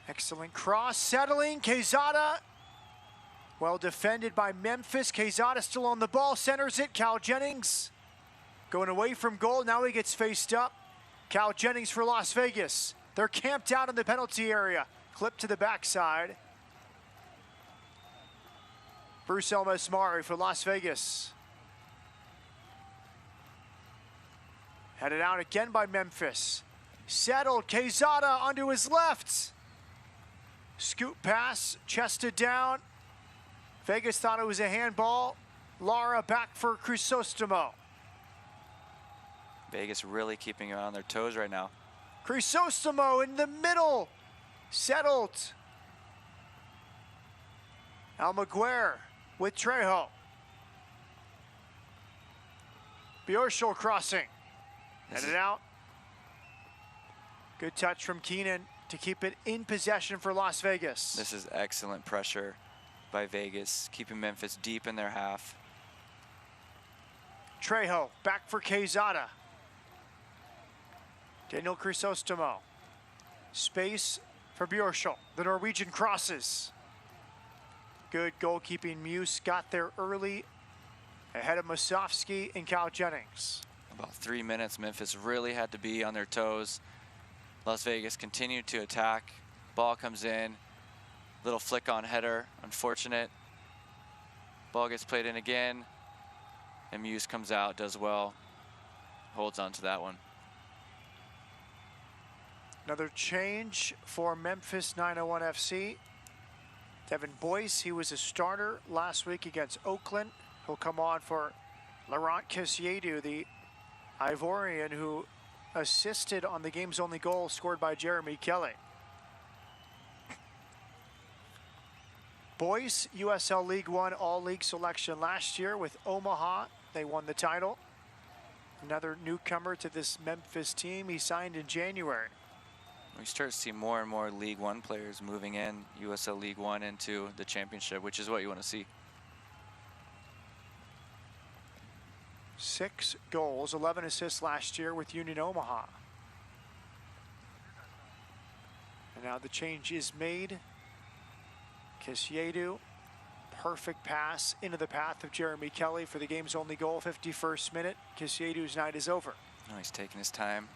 Excellent cross, settling. Quezada. Well defended by Memphis. Quezada still on the ball, centers it. Cal Jennings going away from goal. Now he gets faced up. Cal Jennings for Las Vegas. They're camped out in the penalty area. Clip to the backside. Bruce Elmismari for Las Vegas. Headed out again by Memphis. Settled, Quezada onto his left. Scoop pass, chested down. Vegas thought it was a handball. Lara back for Chrysostomo. Vegas really keeping it on their toes right now. Chrysostomo in the middle. Settled. Almaguer with Trejo. Bjorschel crossing. Headed out. Good touch from Keenan to keep it in possession for Las Vegas. This is excellent pressure by Vegas, keeping Memphis deep in their half. Trejo back for Quezada. Daniel Chrysostomo. Space for Bjorschel. The Norwegian crosses. Good goalkeeping. Muse got there early ahead of Musovski and Cal Jennings. About 3 minutes, Memphis really had to be on their toes. Las Vegas continued to attack. Ball comes in. Little flick on header, unfortunate. Ball gets played in again. And Muse comes out, does well. Holds on to that one. Another change for Memphis 901 FC. Devin Boyce, he was a starter last week against Oakland. He'll come on for Laurent Kessiedou, the Ivorian who assisted on the game's only goal scored by Jeremy Kelly. Boyce, USL League One All-League selection last year with Omaha. They won the title. Another newcomer to this Memphis team. He signed in January. We start to see more and more League One players moving in, USL League One into the championship, which is what you want to see. 6 goals, 11 assists last year with Union Omaha. And now the change is made. Kessiedou, perfect pass into the path of Jeremy Kelly for the game's only goal, 51st minute. Kessiedou's night is over. Oh, he's taking his time,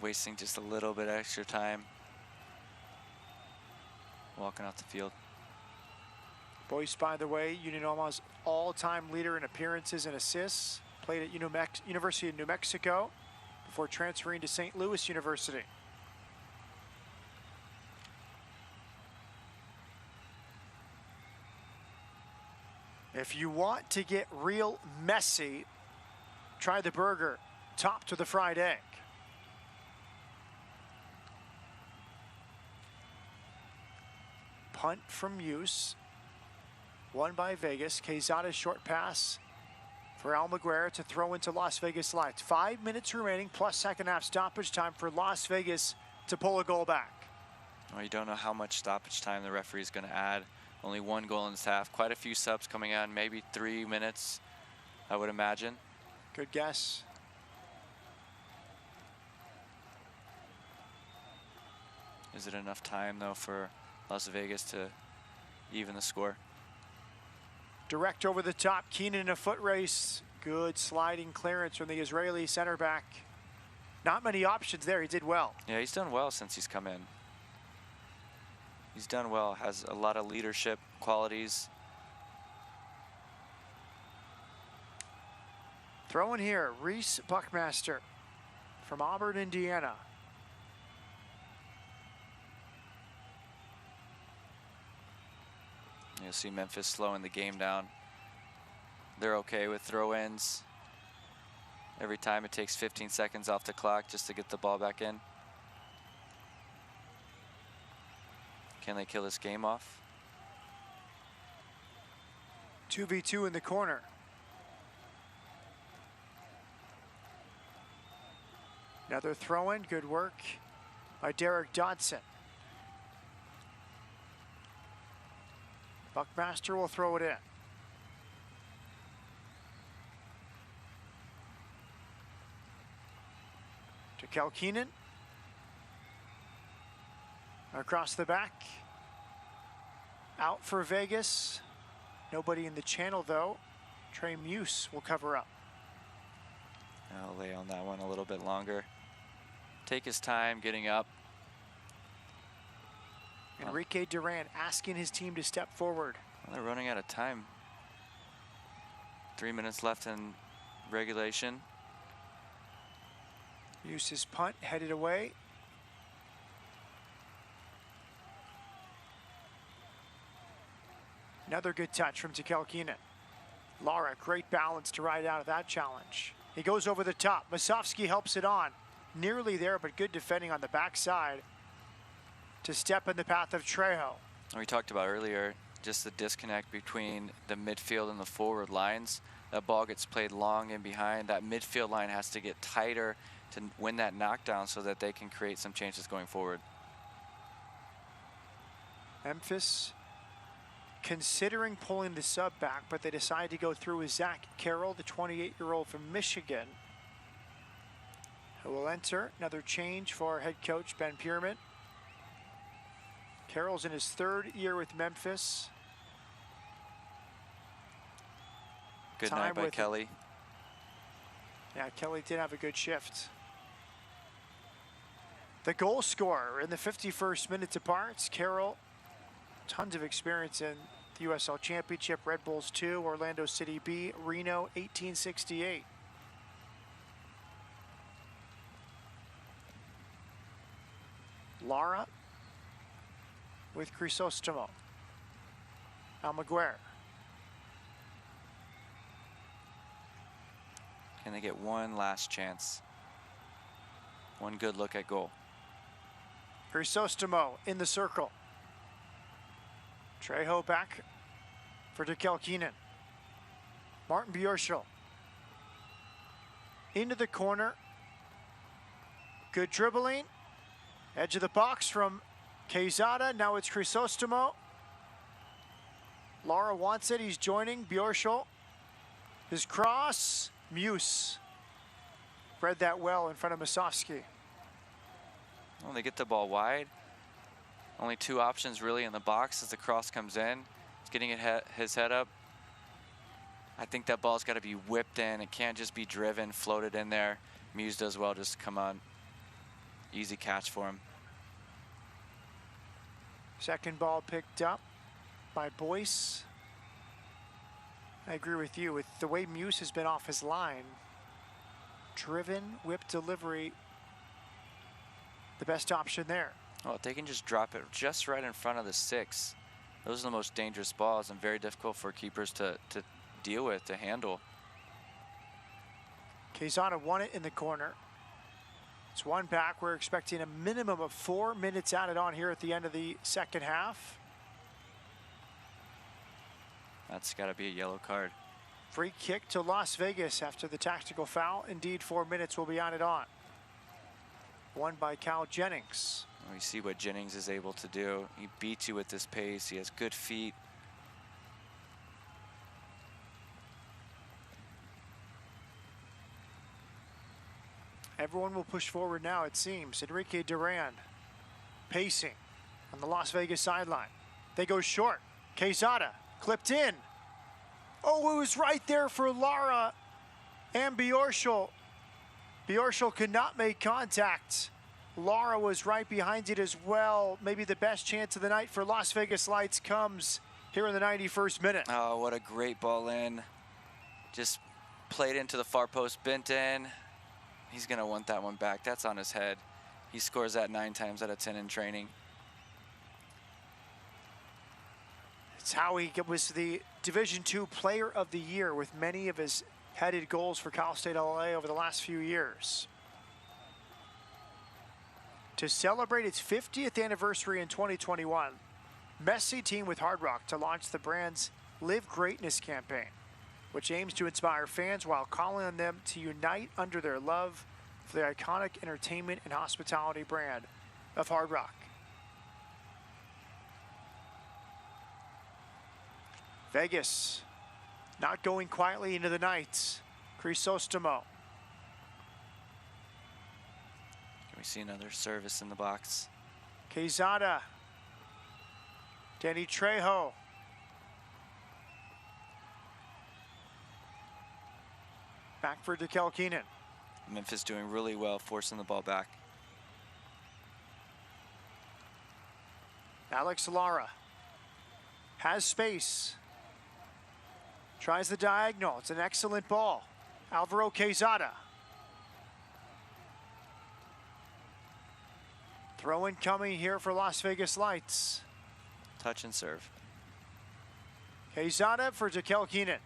wasting just a little bit extra time. Walking off the field. Boyce, by the way, Union Omaha's all-time leader in appearances and assists. Played at University of New Mexico before transferring to St. Louis University. If you want to get real messy, try the burger topped with a fried egg. Punt from Muse. Won by Vegas. Quezada's short pass for Almaguer to throw into Las Vegas Lights. 5 minutes remaining plus second half stoppage time for Las Vegas to pull a goal back. Well, you don't know how much stoppage time the referee is going to add. Only 1 goal in this half. Quite a few subs coming on, maybe 3 minutes, I would imagine. Good guess. Is it enough time, though, for Las Vegas to even the score? Direct over the top, Keenan in a foot race. Good sliding clearance from the Israeli center back. Not many options there, he did well. Yeah, he's done well since he's come in. He's done well, has a lot of leadership qualities. Throw in here, Reese Buckmaster from Auburn, Indiana. You'll see Memphis slowing the game down. they're okay with throw-ins. Every time it takes 15 seconds off the clock just to get the ball back in. Can they kill this game off? 2v2 in the corner. Another throw-in, good work by Derek Dodson. Buckmaster will throw it in. To Kelkinen. Across the back. Out for Vegas. Nobody in the channel though. Trey Muse will cover up. I'll lay on that one a little bit longer. Take his time getting up. Enrique Duran asking his team to step forward. Well, they're running out of time. 3 minutes left in regulation. Muse's punt headed away. Another good touch from Tekelkinen. Lara, great balance to ride out of that challenge. He goes over the top. Masovsky helps it on. Nearly there, but good defending on the backside to step in the path of Trejo. We talked about earlier, just the disconnect between the midfield and the forward lines. That ball gets played long and behind. That midfield line has to get tighter to win that knockdown so that they can create some chances going forward. Memphis considering pulling the sub back, but they decide to go through with Zach Carroll, the 28-year-old from Michigan, who will enter. Another change for head coach Ben Pierman. Carroll's in his 3rd year with Memphis. Good night by Kelly. Yeah, Kelly did have a good shift. The goal scorer in the 51st minute departs. Carroll, tons of experience in the USL Championship, Red Bulls 2, Orlando City B, Reno, 1868. Lara with Crisostomo. Almaguer. Can they get one last chance? One good look at goal. Crisostomo in the circle. Trejo back for Tekelkinen. Martin Bjorschel. Into the corner. Good dribbling. Edge of the box from Quezada. Now it's Crisostomo. Lara wants it. He's joining Bjorschel. His cross. Muse. Read that well in front of Masovsky. Well, they get the ball wide. Only 2 options really in the box as the cross comes in. He's getting his head up. I think that ball's got to be whipped in. It can't just be driven, floated in there. Muse does well, just come on. Easy catch for him. Second ball picked up by Boyce. I agree with you. With the way Muse has been off his line, driven, whip delivery, the best option there. Well, if they can just drop it just right in front of the 6, those are the most dangerous balls and very difficult for keepers to deal with, to handle. Quezada won it in the corner. It's one back. We're expecting a minimum of 4 minutes added on here at the end of the second half. That's got to be a yellow card. Free kick to Las Vegas after the tactical foul. Indeed, 4 minutes will be added on. Won by Cal Jennings. We see what Jennings is able to do. He beats you with this pace. He has good feet. Everyone will push forward now, it seems. Enrique Duran pacing on the Las Vegas sideline. They go short. Quezada clipped in. Oh, it was right there for Lara and Bjorschel. Bjorschel could not make contact. Lara was right behind it as well. Maybe the best chance of the night for Las Vegas Lights comes here in the 91st minute. Oh, what a great ball in. Just played into the far post, bent in. He's going to want that one back. That's on his head. He scores that 9 times out of 10 in training. It's how he was the Division II Player of the Year with many of his headed goals for Cal State LA over the last few years. To celebrate its 50th anniversary in 2021, Messi teamed with Hard Rock to launch the brand's Live Greatness campaign, which aims to inspire fans while calling on them to unite under their love for the iconic entertainment and hospitality brand of Hard Rock. Vegas not going quietly into the night. Crisostomo. Can we see another service in the box? Quezada. Danny Trejo. Back for Dekel Keenan. Memphis doing really well, forcing the ball back. Alex Lara has space. Tries the diagonal. It's an excellent ball. Alvaro Quezada. Throw in coming here for Las Vegas Lights. Touch and serve. Quezada for Dekel Keenan.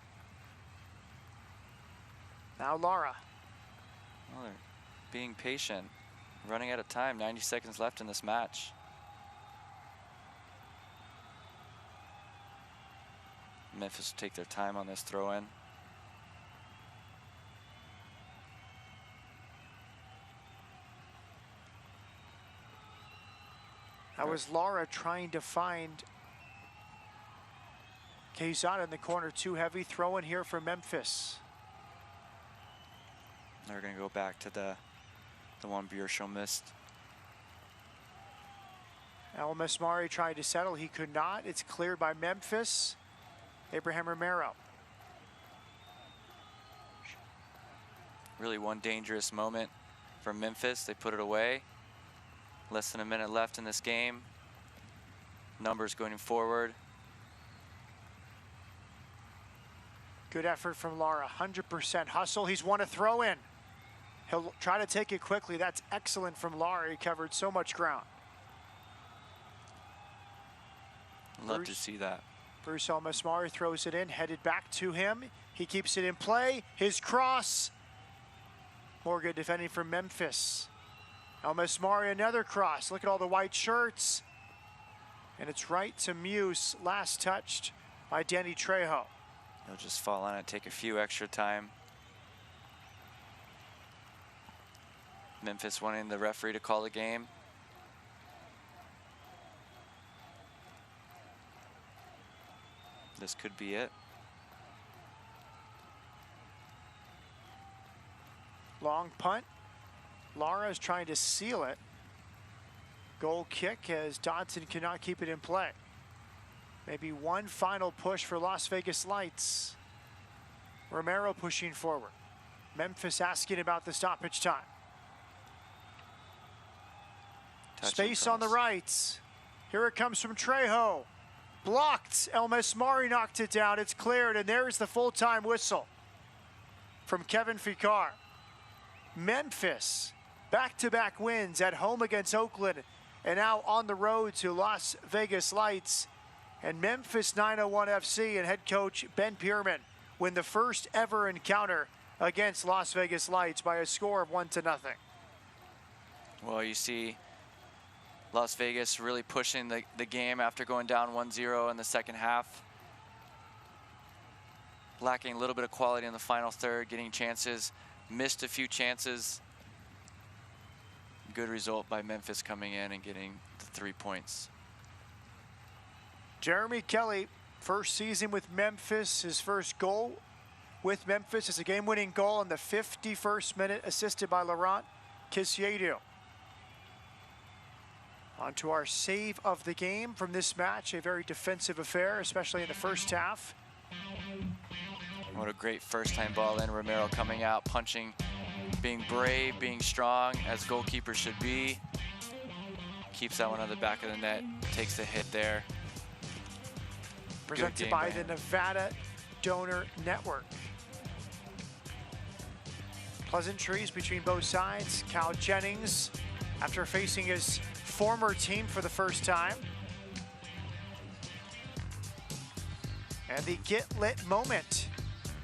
Now Lara. Well, they're being patient. Running out of time. 90 seconds left in this match. Memphis will take their time on this throw-in. That was Lara trying to find Quezada in the corner. Too heavy. Throw in here for Memphis. They're going to go back to the one Bierschel missed. El Mesmari tried to settle. He could not. It's cleared by Memphis. Abraham Romero. Really one dangerous moment for Memphis. They put it away. Less than a minute left in this game. Numbers going forward. Good effort from Lara. 100% hustle. He's won a throw in. He'll try to take it quickly. That's excellent from Lara. He covered so much ground. Love to see that. Bruce El Mesmari throws it in, headed back to him. He keeps it in play. His cross. More good defending from Memphis. El Mesmari, another cross. Look at all the white shirts. And it's right to Muse, last touched by Danny Trejo. He'll just fall on it, take a few extra time. Memphis wanting the referee to call the game. This could be it. Long punt. Lara is trying to seal it. Goal kick as Dodson cannot keep it in play. Maybe one final push for Las Vegas Lights. Romero pushing forward. Memphis asking about the stoppage time. Space on the right. Here it comes from Trejo. Blocked. El Mesmari knocked it down. It's cleared, and there's the full-time whistle from Kevin Fikar. Memphis, back-to-back wins at home against Oakland, and now on the road to Las Vegas Lights. And Memphis 901 FC and head coach Ben Pierman win the first ever encounter against Las Vegas Lights by a score of 1-0. Well, you see Las Vegas really pushing the game after going down 1-0 in the second half. Lacking a little bit of quality in the final third, getting chances, missed a few chances. Good result by Memphis coming in and getting the 3 points. Jeremy Kelly, first season with Memphis, his first goal with Memphis is a game-winning goal in the 51st minute, assisted by Laurent Kisiedu. On to our save of the game from this match, a very defensive affair, especially in the first half. What a great first-time ball in. Romero coming out, punching, being brave, being strong, as goalkeepers should be. Keeps that one on the back of the net, takes the hit there. Presented by the Nevada Donor Network. Pleasantries between both sides. Cal Jennings, after facing his former team for the first time. And the get lit moment.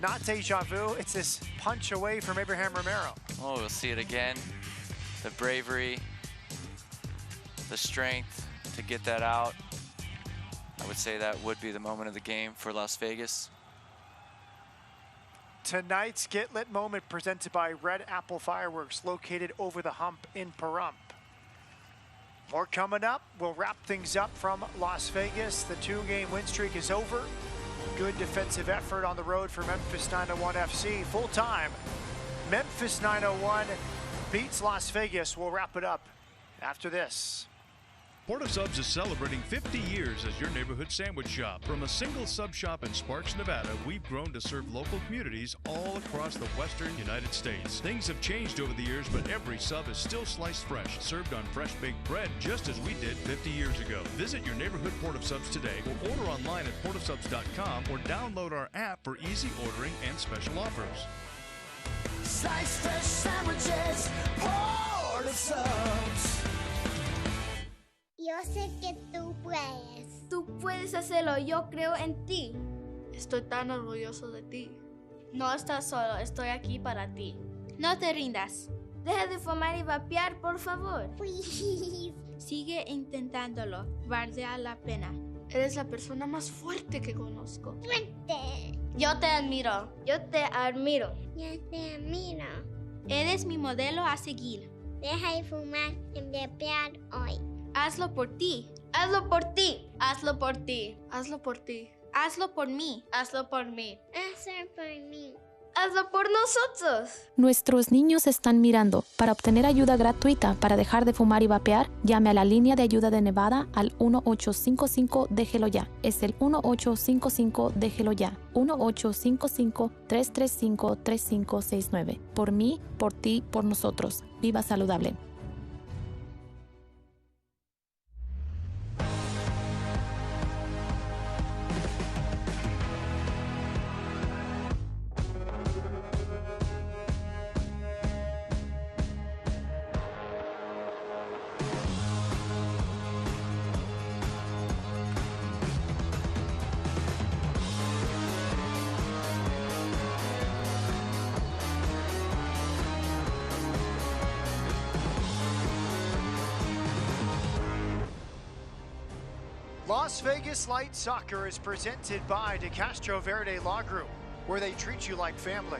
Not deja vu, it's this punch away from Abraham Romero. Oh, we'll see it again. The bravery, the strength to get that out. I would say that would be the moment of the game for Las Vegas. Tonight's Get Lit moment presented by Red Apple Fireworks, located over the hump in Pahrump. More coming up. We'll wrap things up from Las Vegas. The 2-game win streak is over. Good defensive effort on the road for Memphis 901 FC. Full time, Memphis 901 beats Las Vegas. We'll wrap it up after this. Port of Subs is celebrating 50 years as your neighborhood sandwich shop. From a single sub shop in Sparks, Nevada, we've grown to serve local communities all across the western United States. Things have changed over the years, but every sub is still sliced fresh, served on fresh baked bread, just as we did 50 years ago. Visit your neighborhood Port of Subs today, or order online at portofsubs.com, or download our app for easy ordering and special offers. Sliced fresh sandwiches, Port of Subs. Yo sé que tú puedes. Tú puedes hacerlo, yo creo en ti. Estoy tan orgulloso de ti. No estás solo, estoy aquí para ti. No te rindas. Deja de fumar y vapear, por favor. Please. Sigue intentándolo, vale la pena. Eres la persona más fuerte que conozco. Fuerte. Yo te admiro. Yo te admiro. Yo te admiro. Eres mi modelo a seguir. Deja de fumar y vapear hoy. Hazlo por ti. Hazlo por ti. Hazlo por ti. Hazlo por ti. Hazlo por mí. Hazlo por mí. Hazlo por mí. Hazlo por nosotros. Nuestros niños están mirando. Para obtener ayuda gratuita para dejar de fumar y vapear, llame a la línea de ayuda de Nevada al 1855 Déjelo Ya. Es el 1855 Déjelo Ya. 1855-335-3569. Por mí, por ti, por nosotros. Viva saludable. Las Vegas Light Soccer is presented by De Castro Verde Law Group, where they treat you like family.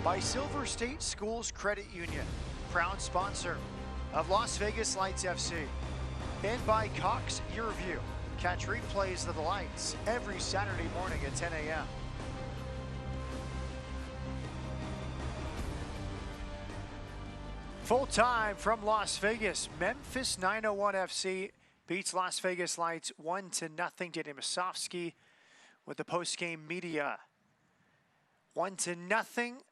By Silver State Schools Credit Union, proud sponsor of Las Vegas Lights FC. And by Cox Your View. Catch replays of the Lights every Saturday morning at 10 a.m. Full time from Las Vegas, Memphis 901 FC beats Las Vegas Lights 1-0. Danny Masofsky with the post-game media. 1-0.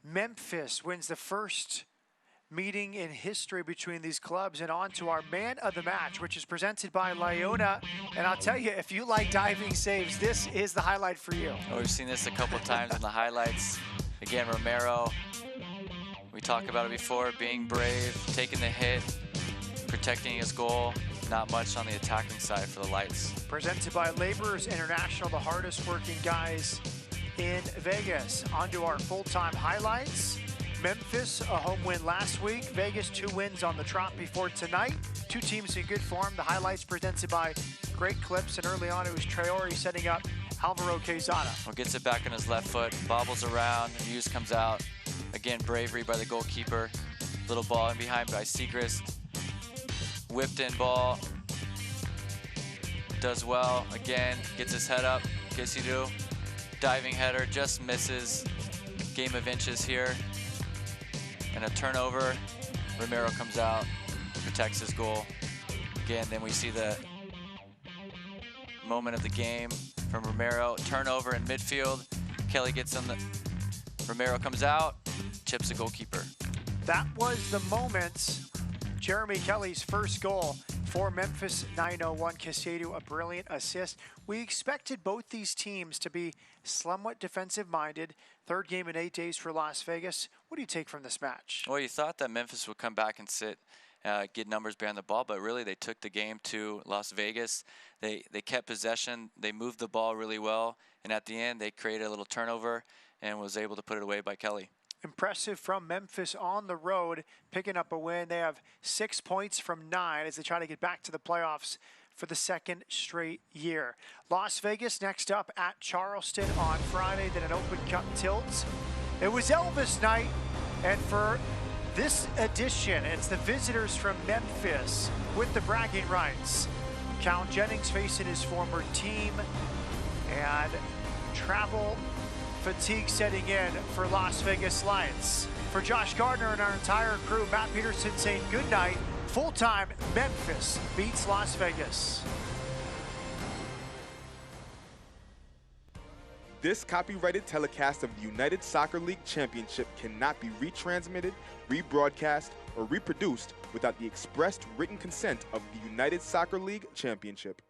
Memphis wins the first meeting in history between these clubs. And on to our man of the match, which is presented by Lyona. And I'll tell you, if you like diving saves, this is the highlight for you. Oh, we've seen this a couple times in the highlights. Again, Romero, we talked about it before, being brave, taking the hit, protecting his goal. Not much on the attacking side for the Lights. Presented by Laborers International, the hardest working guys in Vegas. On to our full-time highlights. Memphis, a home win last week. Vegas, 2 wins on the trot before tonight. 2 teams in good form. The highlights presented by Great Clips, and early on it was Traore setting up Alvaro Quezada. Well, gets it back on his left foot, bobbles around, Hughes comes out. Again, bravery by the goalkeeper. Little ball in behind by Segrist. Whipped in ball, does well, again, gets his head up, Kisidu, diving header, just misses, game of inches here, and a turnover, Romero comes out, protects his goal. Again, then we see the moment of the game from Romero, turnover in midfield, Kelly gets on the, Romero comes out, chips the goalkeeper. That was the moment. Jeremy Kelly's first goal for Memphis 901. Casado, a brilliant assist. We expected both these teams to be somewhat defensive-minded. 3rd game in 8 days for Las Vegas. What do you take from this match? Well, you thought that Memphis would come back and sit get numbers behind the ball, but really they took the game to Las Vegas. They kept possession. They moved the ball really well, and at the end they created a little turnover and was able to put it away by Kelly. Impressive from Memphis on the road, picking up a win. They have 6 points from 9 as they try to get back to the playoffs for the second straight year. Las Vegas next up at Charleston on Friday, then an Open Cup tilt. It was Elvis night, and for this edition, it's the visitors from Memphis with the bragging rights. Cal Jennings facing his former team, and travel fatigue setting in for Las Vegas Lights. For Josh Gardner and our entire crew, Matt Peterson saying good night. Full-time, Memphis beats Las Vegas. This copyrighted telecast of the United Soccer League Championship cannot be retransmitted, rebroadcast, or reproduced without the expressed written consent of the United Soccer League Championship.